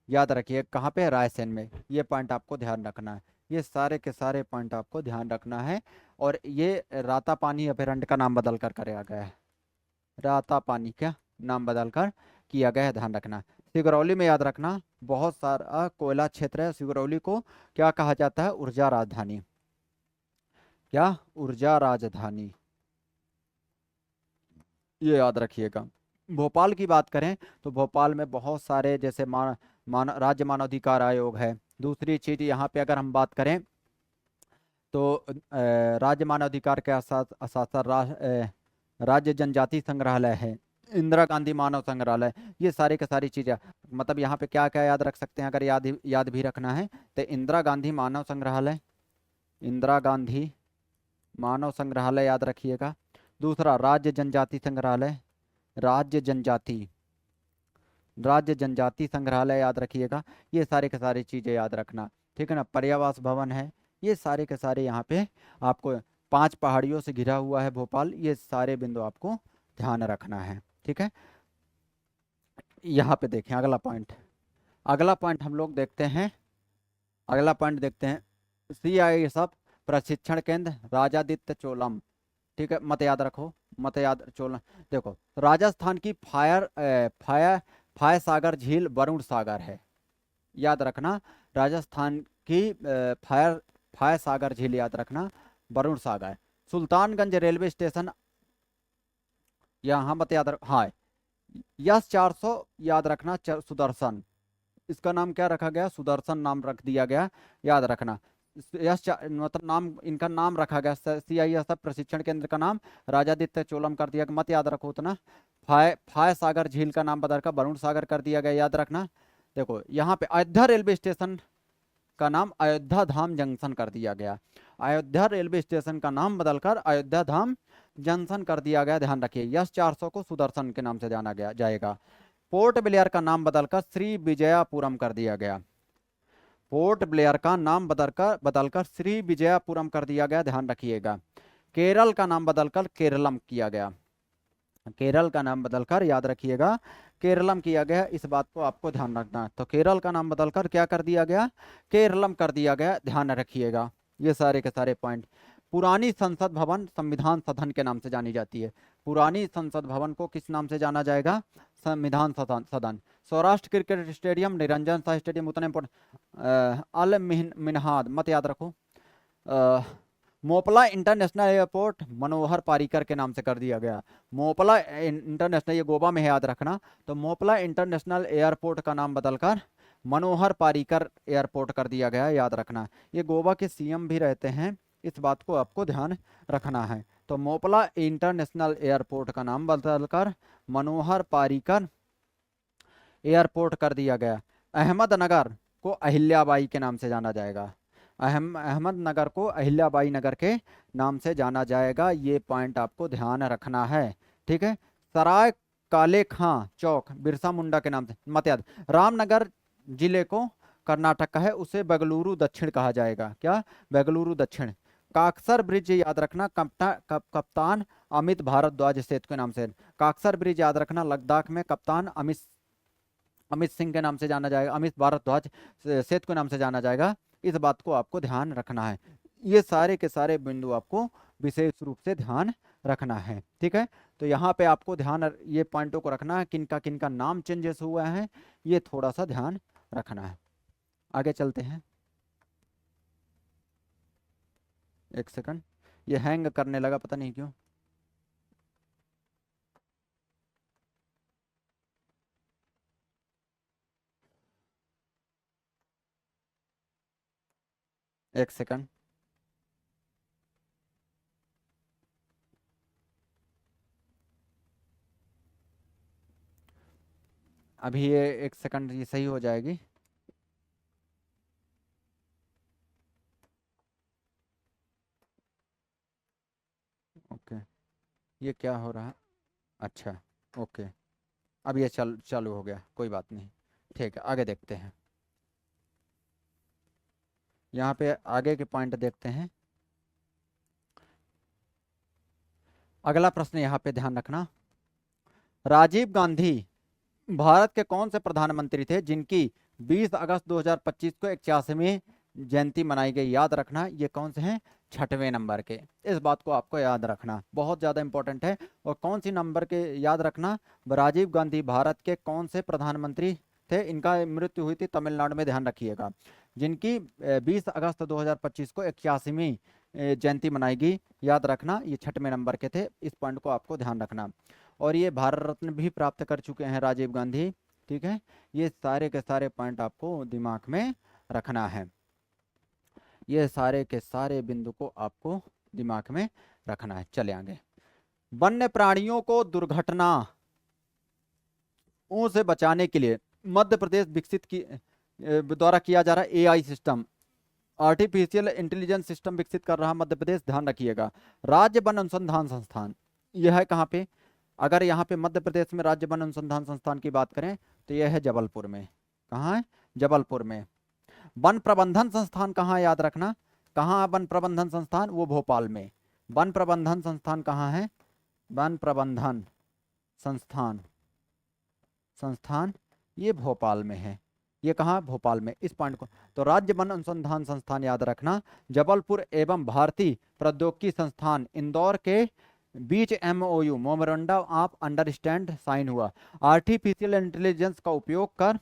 याद रखिए कहाँ पे? रायसेन में। ये पॉइंट आपको ध्यान रखना है, ये सारे के सारे पॉइंट आपको ध्यान रखना है। और ये रातापानी अभयारण्य का नाम बदल कर कराया गया है, रातापानी का नाम बदल कर किया गया है, ध्यान रखना। सिगरौली में याद रखना बहुत सारा कोयला क्षेत्र है, सिगरौली को क्या कहा जाता है? ऊर्जा राजधानी, क्या? ऊर्जा राजधानी, ये याद रखिएगा। भोपाल की बात करें तो भोपाल में बहुत सारे, जैसे राज्य मानवाधिकार आयोग है। दूसरी चीज यहाँ पे अगर हम बात करें तो राज्य मानवाधिकार के साथ साथ राज्य जनजाति संग्रहालय है, इंदिरा गांधी मानव संग्रहालय, ये सारी की सारी चीजें, मतलब यहाँ पे क्या क्या याद रख सकते हैं, अगर याद भी रखना है तो इंदिरा गांधी मानव संग्रहालय, इंदिरा गांधी मानव संग्रहालय याद रखिएगा। दूसरा राज्य जनजाति संग्रहालय, राज्य जनजाति संग्रहालय याद रखिएगा। ये सारे के सारी चीजें याद रखना, ठीक है ना। पर्यावास भवन है, ये सारे के सारे यहाँ पे आपको 5 पहाड़ियों से घिरा हुआ है भोपाल, ये सारे बिंदु आपको ध्यान रखना है, ठीक है। यहाँ पे देखें अगला पॉइंट हम लोग देखते हैं, अगला पॉइंट देखते हैं, CISF प्रशिक्षण केंद्र राजादित्य चोलम, ठीक है, मत याद रखो, मत याद चोलम। देखो राजस्थान की फाय सागर झील वरुण सागर है, याद रखना, राजस्थान की फाय सागर झील याद रखना, वरुण सागर। सुल्तानगंज रेलवे स्टेशन, यहाँ मत याद रख, हाँ, यस 400 याद रखना, सुदर्शन, इसका नाम क्या रखा गया? सुदर्शन नाम रख दिया गया, याद रखना। मतलब नाम, इनका नाम रखा गया, CISF प्रशिक्षण केंद्र का नाम राजादित्य चोलम कर दिया, मत याद रखो उतना। फाय सागर झील का नाम बदलकर वरुण सागर कर दिया गया, याद रखना। देखो यहाँ पे अयोध्या रेलवे स्टेशन का नाम अयोध्या धाम जंक्शन कर दिया गया, अयोध्या रेलवे स्टेशन का नाम बदलकर अयोध्या धाम जंक्शन कर दिया गया, ध्यान रखिए। यस 400 को सुदर्शन के नाम से जाना जाएगा। पोर्ट ब्लेयर का नाम बदलकर श्री विजयापुरम कर दिया गया, पोर्ट ब्लेयर का नाम बदलकर श्री विजयपुरम कर दिया गया, ध्यान रखिएगा। केरल का नाम बदलकर केरलम किया गया, केरल का नाम बदलकर याद रखिएगा केरलम किया गया, इस बात को आपको ध्यान रखना है। तो केरल का नाम बदलकर क्या कर दिया गया, केरलम कर दिया गया, ध्यान रखिएगा ये सारे के सारे पॉइंट। पुरानी संसद भवन संविधान सदन के नाम से जानी जाती है, पुरानी संसद भवन को किस नाम से जाना जाएगा, संविधान सदन। Saurashtra cricket stadium Niranjan Shah stadium, उतना इंपॉर्टेंट। अल मिनहाद मत याद रखो। मोपला इंटरनेशनल एयरपोर्ट मनोहर पारीकर के नाम से कर दिया गया, मोपला इंटरनेशनल, ये गोवा में है याद रखना, तो मोपला इंटरनेशनल एयरपोर्ट का नाम बदलकर मनोहर पारीकर एयरपोर्ट कर दिया गया, याद रखना। ये गोवा के सीएम भी रहते हैं, इस बात को आपको ध्यान रखना है। तो मोपला इंटरनेशनल एयरपोर्ट का नाम बदलकर मनोहर पारीकर एयरपोर्ट कर दिया गया। अहमदनगर को अहिल्याबाई के नाम से जाना जाएगा, अहमदनगर को अहिल्याबाई नगर के नाम से जाना जाएगा, ये पॉइंट आपको ध्यान रखना है, ठीक है। सराय काले खां चौक बिरसा मुंडा के नाम से मत याद। रामनगर जिले को कर्नाटक का है, उसे बेंगलुरु दक्षिण कहा जाएगा, क्या, बेंगलुरु दक्षिण। काकसर ब्रिज याद रखना कप्तान अमित भारद्वाज सेतु के नाम से, काकसर ब्रिज याद रखना लद्दाख में कप्तान अमित सिंह के नाम से जाना जाएगा, अमित भारद्वाज सेतु के नाम से जाना जाएगा, इस बात को आपको ध्यान रखना है। ये सारे के सारे बिंदु आपको विशेष रूप से ध्यान रखना है, ठीक है। तो यहाँ पे आपको ध्यान ये पॉइंटों को रखना है, किनका किनका नाम चेंजेस हुआ है ये थोड़ा सा ध्यान रखना है। आगे चलते हैं, एक सेकंड, ये हैंग करने लगा पता नहीं क्यों। एक सेकंड, अभी ये एक सेकंड, ये सही हो जाएगी। ओके, ये क्या हो रहा है, अच्छा ओके, अब ये चालू हो गया, कोई बात नहीं, ठीक है। आगे देखते हैं, यहाँ पे आगे के पॉइंट देखते हैं। अगला प्रश्न यहाँ पे ध्यान रखना, राजीव गांधी भारत के कौन से प्रधानमंत्री थे जिनकी 20 अगस्त 2025 को 81वीं जयंती मनाई गई, याद रखना ये कौन से हैं, 6वें नंबर के, इस बात को आपको याद रखना, बहुत ज़्यादा इंपॉर्टेंट है। और कौन सी नंबर के याद रखना, राजीव गांधी भारत के कौन से प्रधानमंत्री थे, इनका मृत्यु हुई थी तमिलनाडु में, ध्यान रखिएगा, जिनकी 20 अगस्त 2025 को 81वीं जयंती मनाई गई, याद रखना ये 6वें नंबर के थे, इस पॉइंट को आपको ध्यान रखना। और ये भारत रत्न भी प्राप्त कर चुके हैं राजीव गांधी, ठीक है। ये सारे के सारे पॉइंट आपको दिमाग में रखना है, ये सारे के सारे बिंदु को आपको दिमाग में रखना है। चले आगे, वन्य प्राणियों को दुर्घटनाओं से बचाने के लिए मध्य प्रदेश विकसित की द्वारा किया जा रहा AI system, artificial intelligence system विकसित कर रहा मध्य प्रदेश, ध्यान रखिएगा। राज्य वन अनुसंधान संस्थान यह है कहाँ पे, अगर यहाँ पे मध्य प्रदेश में राज्य वन अनुसंधान संस्थान की बात करें तो यह है जबलपुर में, कहाँ है, जबलपुर में। वन प्रबंधन संस्थान कहाँ, याद रखना, कहाँ वन प्रबंधन संस्थान, वो भोपाल में। वन प्रबंधन संस्थान कहाँ है, वन प्रबंधन संस्थान ये भोपाल में है, ये कहाँ, भोपाल में, इस पॉइंट को। तो राज्य वन अनुसंधान संस्थान याद रखना जबलपुर एवं भारतीय प्रौद्योगिकी संस्थान इंदौर के बीच MOU memorandum of understand sign हुआ, आर्टिफिशियल इंटेलिजेंस का उपयोग कर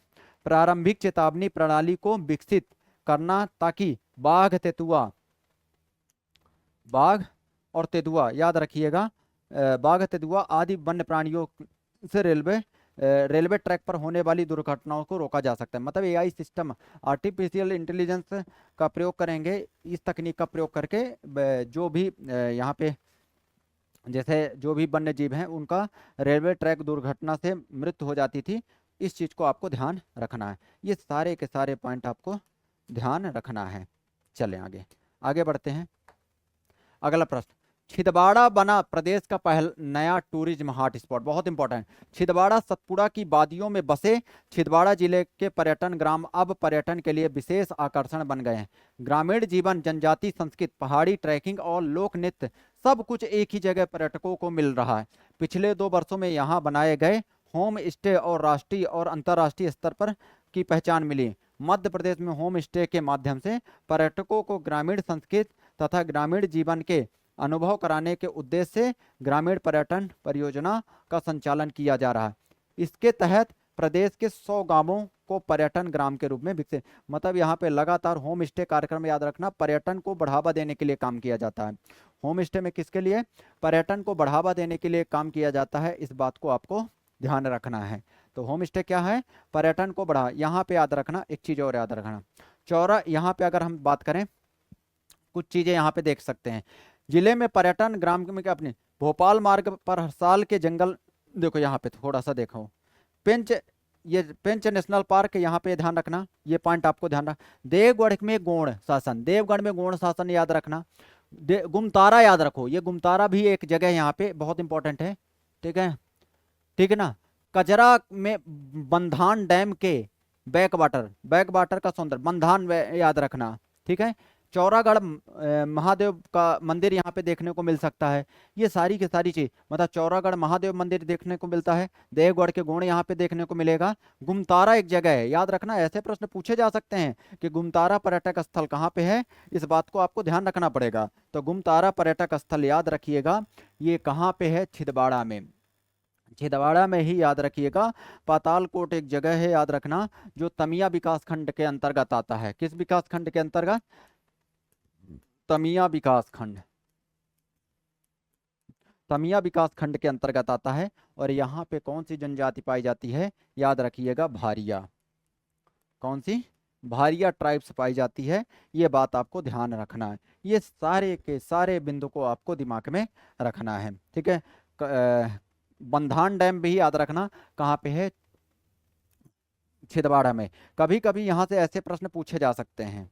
प्रारंभिक चेतावनी प्रणाली को विकसित करना ताकि बाघ और तेंदुआ, याद रखिएगा, बाघ तेंदुआ आदि वन्य प्राणियों से रेलवे ट्रैक पर होने वाली दुर्घटनाओं को रोका जा सकता है। मतलब एआई सिस्टम, आर्टिफिशियल इंटेलिजेंस का प्रयोग करेंगे, इस तकनीक का प्रयोग करके जो भी यहाँ पे जैसे जो भी वन्य जीव हैं उनका रेलवे ट्रैक दुर्घटना से मृत्यु हो जाती थी, इस चीज़ को आपको ध्यान रखना है। ये सारे के सारे पॉइंट आपको ध्यान रखना है। चलें आगे बढ़ते हैं। अगला प्रश्न, छिदवाड़ा बना प्रदेश का पहला नया टूरिज्म हॉट स्पॉट, बहुत इंपॉर्टेंट। छिदवाड़ा सतपुड़ा की वादियों में बसे छिदवाड़ा जिले के पर्यटन ग्राम अब पर्यटन के लिए विशेष आकर्षण बन गए हैं। ग्रामीण जीवन, जनजाति संस्कृति, पहाड़ी ट्रैकिंग और लोक नृत्य सब कुछ एक ही जगह पर्यटकों को मिल रहा है। पिछले 2 वर्षों में यहाँ बनाए गए होम स्टे और राष्ट्रीय और अंतर्राष्ट्रीय स्तर पर की पहचान मिली। मध्य प्रदेश में होम स्टे के माध्यम से पर्यटकों को ग्रामीण संस्कृति तथा ग्रामीण जीवन के अनुभव कराने के उद्देश्य से ग्रामीण पर्यटन परियोजना का संचालन किया जा रहा है। इसके तहत प्रदेश के 100 गांवों को पर्यटन ग्राम के रूप में विकसित, मतलब यहाँ पे लगातार होम स्टे कार्यक्रम, याद रखना, पर्यटन को बढ़ावा देने के लिए काम किया जाता है। होम स्टे में किसके लिए? पर्यटन को बढ़ावा देने के लिए काम किया जाता है, इस बात को आपको ध्यान रखना है। तो होम स्टे क्या है? पर्यटन को बढ़ा। यहाँ पे याद रखना एक चीज और याद रखना, चौरा, यहाँ पे अगर हम बात करें कुछ चीजें यहाँ पे देख सकते हैं। जिले में पर्यटन ग्राम में क्या अपने भोपाल मार्ग पर हर साल के जंगल, देखो यहाँ पे थोड़ा सा देखो, पेंच, ये पेंच नेशनल पार्क, यहाँ पे ध्यान रखना, ये पॉइंट आपको ध्यान रखना। देवगढ़ में गौड़ शासन, देवगढ़ में गौड़ शासन याद रखना। गुमतारा याद रखो, ये गुमतारा भी एक जगह यहाँ पे बहुत इंपॉर्टेंट है, ठीक है, ठीक है ना। कजरा में बंधान डैम के बैक वाटर का सौंदर्य, बंधान याद रखना, ठीक है। चौरागढ़ महादेव का मंदिर यहाँ पे देखने को मिल सकता है। ये सारी की सारी चीज, मतलब चौरागढ़ महादेव मंदिर देखने को मिलता है, देवगढ़ के गुण यहाँ पे देखने को मिलेगा। गुमतारा एक जगह है, याद रखना, ऐसे प्रश्न पूछे जा सकते हैं कि गुमतारा पर्यटक स्थल कहाँ पे है, इस बात को आपको ध्यान रखना पड़ेगा। तो गुमतारा पर्यटक स्थल याद रखिएगा, ये कहाँ पे है? छिदवाड़ा में, छिदवाड़ा में ही याद रखिएगा। पातालकोट एक जगह है, याद रखना, जो तमिया विकास खंड के अंतर्गत आता है। किस विकास खंड के अंतर्गत? तमिया विकास खंड, तमिया विकास खंड के अंतर्गत आता है। और यहाँ पे कौन सी जनजाति पाई जाती है? याद रखिएगा, भारिया। कौन सी? भारिया ट्राइब्स पाई जाती है, ये बात आपको ध्यान रखना है। ये सारे के सारे बिंदु को आपको दिमाग में रखना है, ठीक है। बंधान डैम भी याद रखना, कहाँ पे है? छिदवाड़ा में। कभी कभी यहाँ से ऐसे प्रश्न पूछे जा सकते हैं।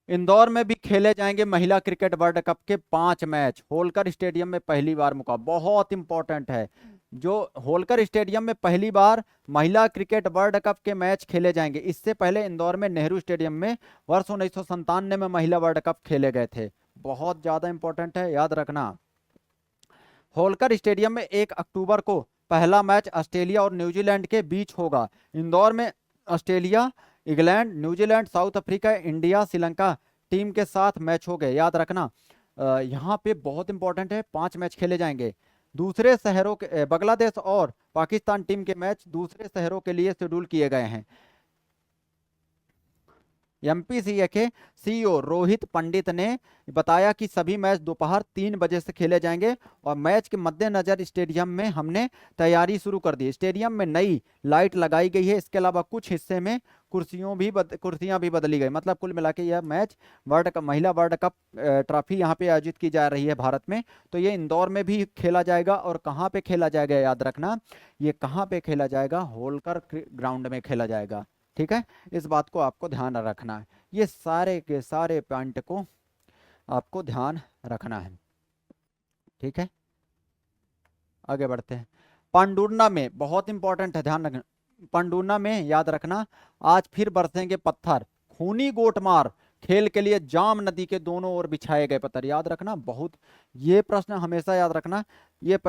इंदौर में भी खेले जाएंगे महिला क्रिकेट वर्ल्ड कप के 5 मैच, होलकर स्टेडियम में पहली बार मुकाबला, बहुत इंपॉर्टेंट है। जो होलकर स्टेडियम में पहली बार महिला क्रिकेट वर्ल्ड कप के मैच खेले जाएंगे। इससे पहले इंदौर में नेहरू स्टेडियम में वर्ष 1997 में महिला वर्ल्ड कप खेले गए थे, बहुत ज्यादा इंपॉर्टेंट है, याद रखना। होलकर स्टेडियम में 1 अक्टूबर को पहला मैच ऑस्ट्रेलिया और न्यूजीलैंड के बीच होगा। इंदौर में Australia, England, New Zealand, south Africa, India, Sri Lanka team के साथ मैच हो गए, याद रखना। यहाँ पे बहुत इंपॉर्टेंट है, 5 मैच खेले जाएंगे। दूसरे शहरों के बांग्लादेश और पाकिस्तान टीम के मैच दूसरे शहरों के लिए शेड्यूल किए गए हैं। एमपीसीए के सीईओ रोहित पंडित ने बताया कि सभी मैच दोपहर 3 बजे से खेले जाएंगे और मैच के मद्देनजर स्टेडियम में हमने तैयारी शुरू कर दी। स्टेडियम में नई लाइट लगाई गई है, इसके अलावा कुछ हिस्से में कुर्सियां भी बदली गई। मतलब कुल मिला के यह मैच वर्ल्ड कप, महिला वर्ल्ड कप ट्रॉफी यहाँ पे आयोजित की जा रही है भारत में, तो ये इंदौर में भी खेला जाएगा। और कहाँ पे खेला जाएगा याद रखना, ये कहाँ पे खेला जाएगा? होलकर ग्राउंड में खेला जाएगा, ठीक है। इस बात को आपको ध्यान रखना है, ये सारे के सारे पॉइंट को आपको ध्यान रखना है, ठीक है। आगे बढ़ते हैं। पांडुरना में बहुत इंपॉर्टेंट है, ध्यान रखना। पांडुरना में याद रखना, आज फिर बरसेंगे पत्थर, खूनी गोटमार खेल के लिए जाम नदी के दोनों ओर बिछाए गए पत्थर, याद रखना। बहुत ये प्रश्न हमेशा याद रखना। ये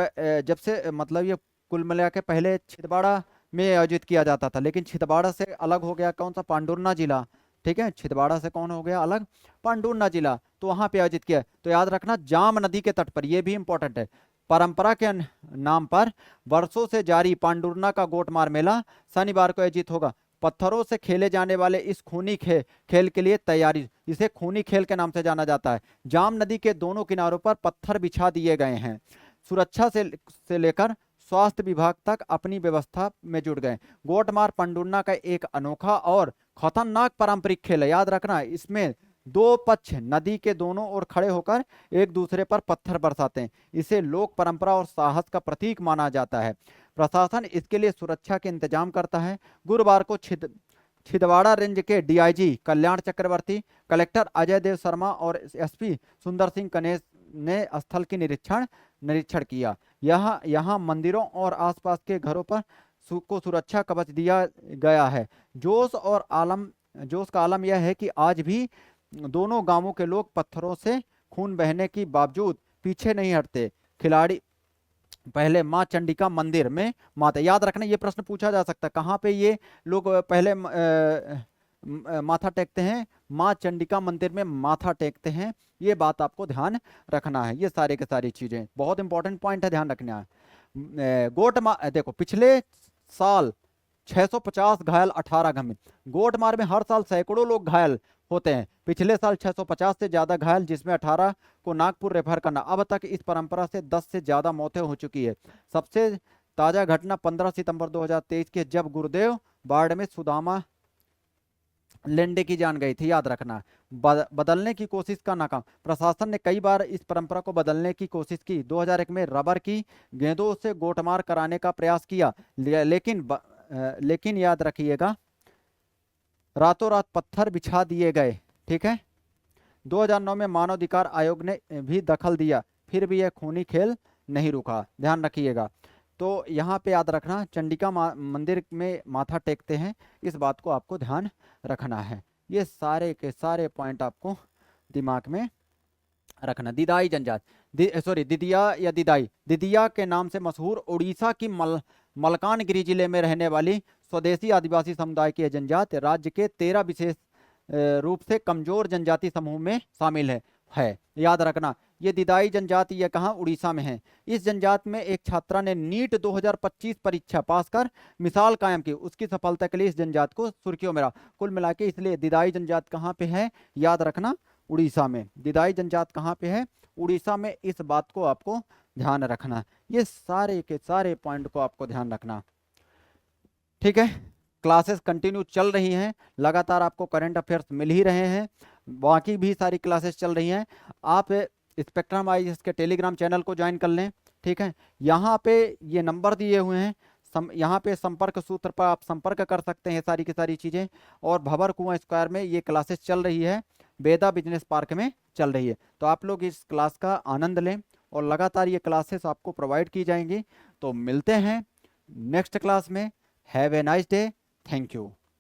जब से मतलब ये कुल मिला के पहले छिदवाड़ा में आयोजित किया जाता था, लेकिन छिदवाड़ा से अलग हो गया कौन सा? पांडुरना जिला, ठीक है। छिदवाड़ा से कौन हो गया अलग? पांडुरना जिला, तो वहां पे आयोजित किया। तो याद रखना, जाम नदी के तट पर, ये भी इंपॉर्टेंट है। परंपरा के नाम पर वर्षों से जारी पांडुरना का गोटमार मेला शनिवार को आयोजित होगा। पत्थरों से खेले जाने वाले इस खूनी खेल के लिए तैयारी, इसे खूनी खेल के नाम से जाना जाता है। जाम नदी के दोनों किनारों पर पत्थर बिछा दिए गए हैं। सुरक्षा से लेकर स्वास्थ्य विभाग तक अपनी व्यवस्था में जुट गए। गोटमार पांडुरना का एक अनोखा और खतरनाक पारंपरिक खेल है, याद रखना। इसमें 2 पक्ष नदी के दोनों ओर खड़े होकर एक दूसरे पर पत्थर बरसाते हैं। इसे लोक परंपरा और साहस का प्रतीक माना जाता है। प्रशासन इसके लिए सुरक्षा के इंतजाम करता है। गुरुवार को छिदवाड़ा रेंज के डीआईजी कल्याण चक्रवर्ती, कलेक्टर अजय देव शर्मा और एसपी सुंदर सिंह ने स्थल की निरीक्षण किया। यहाँ मंदिरों और आसपास के घरों पर को सुरक्षा कवच दिया गया है। जोश का आलम यह है कि आज भी दोनों गांवों के लोग पत्थरों से खून बहने के बावजूद पीछे नहीं हटते। खिलाड़ी पहले माँ चंडिका मंदिर में माता, याद रखना ये प्रश्न पूछा जा सकता है, कहाँ पे ये लोग पहले माथा टेकते हैं? माँ चंडिका मंदिर में माथा टेकते हैं। ये बात आपको ध्यान रखना है। ये सारे के सारी चीजें बहुत इंपॉर्टेंट पॉइंट है, ध्यान रखना है। देखो पिछले साल 650 घायल, 18 गंभीर। गोटमार में हर साल सैकड़ों लोग घायल होते हैं। पिछले साल 650 से ज्यादा घायल, जिसमें 18 को नागपुर रेफर करना। अब तक इस परंपरा से 10 से ज्यादा मौतें हो चुकी है। सबसे ताजा घटना 15 सितंबर 2023 की, जब गुरुदेव बाढ़ में सुदामा लेंडे की जान गई थी, याद रखना। बदलने की कोशिश का नाकाम। प्रशासन ने कई बार इस परंपरा को बदलने की कोशिश की। 2001 में रबर की गेंदों से गोटमार कराने का प्रयास किया, लेकिन याद रखिएगा रातों रात पत्थर बिछा दिए गए। ठीक है। 2009 में मानवाधिकार आयोग ने भी दखल दिया, फिर भी यह खूनी खेल नहीं रुका। ध्यान रखिएगा। तो यहाँ पे याद रखना, चंडिका मंदिर में माथा टेकते हैं, इस बात को आपको ध्यान रखना है। ये सारे के सारे पॉइंट आपको दिमाग में रखना। दिदाई जनजाति, दिदिया या दिदाई, दिदिया के नाम से मशहूर उड़ीसा की मलकानगिरी जिले में रहने वाली स्वदेशी आदिवासी समुदाय की जनजाति राज्य के 13 विशेष रूप से कमजोर जनजाति समूह में शामिल है। याद रखना, ये दिदाई जनजाति ये कहाँ? उड़ीसा में है। इस जनजाति में एक छात्रा ने नीट 2025 परीक्षा पास कर मिसाल कायम की। उसकी सफलता के लिए इस जनजाति को सुर्खियों में रहा। कुल मिला के इसलिए दिदाई जनजाति कहाँ पे है? याद रखना, उड़ीसा में। दिदाई जनजाति कहाँ पे है? उड़ीसा में। इस बात को आपको ध्यान रखना। ये सारे के सारे पॉइंट को आपको ध्यान रखना। ठीक है। क्लासेस कंटिन्यू चल रही हैं, लगातार आपको करंट अफेयर्स मिल ही रहे हैं, बाकी भी सारी क्लासेस चल रही हैं। आप स्पेक्ट्रम आईएएस के टेलीग्राम चैनल को ज्वाइन कर लें। ठीक है। यहाँ पे ये नंबर दिए हुए हैं, यहाँ पे संपर्क सूत्र पर आप संपर्क कर सकते हैं, सारी की सारी चीज़ें। और भंवर कुआं स्क्वायर में ये क्लासेस चल रही है, बेदा बिजनेस पार्क में चल रही है। तो आप लोग इस क्लास का आनंद लें और लगातार ये क्लासेस आपको प्रोवाइड की जाएंगी। तो मिलते हैं नेक्स्ट क्लास में। Have a nice day. Thank you.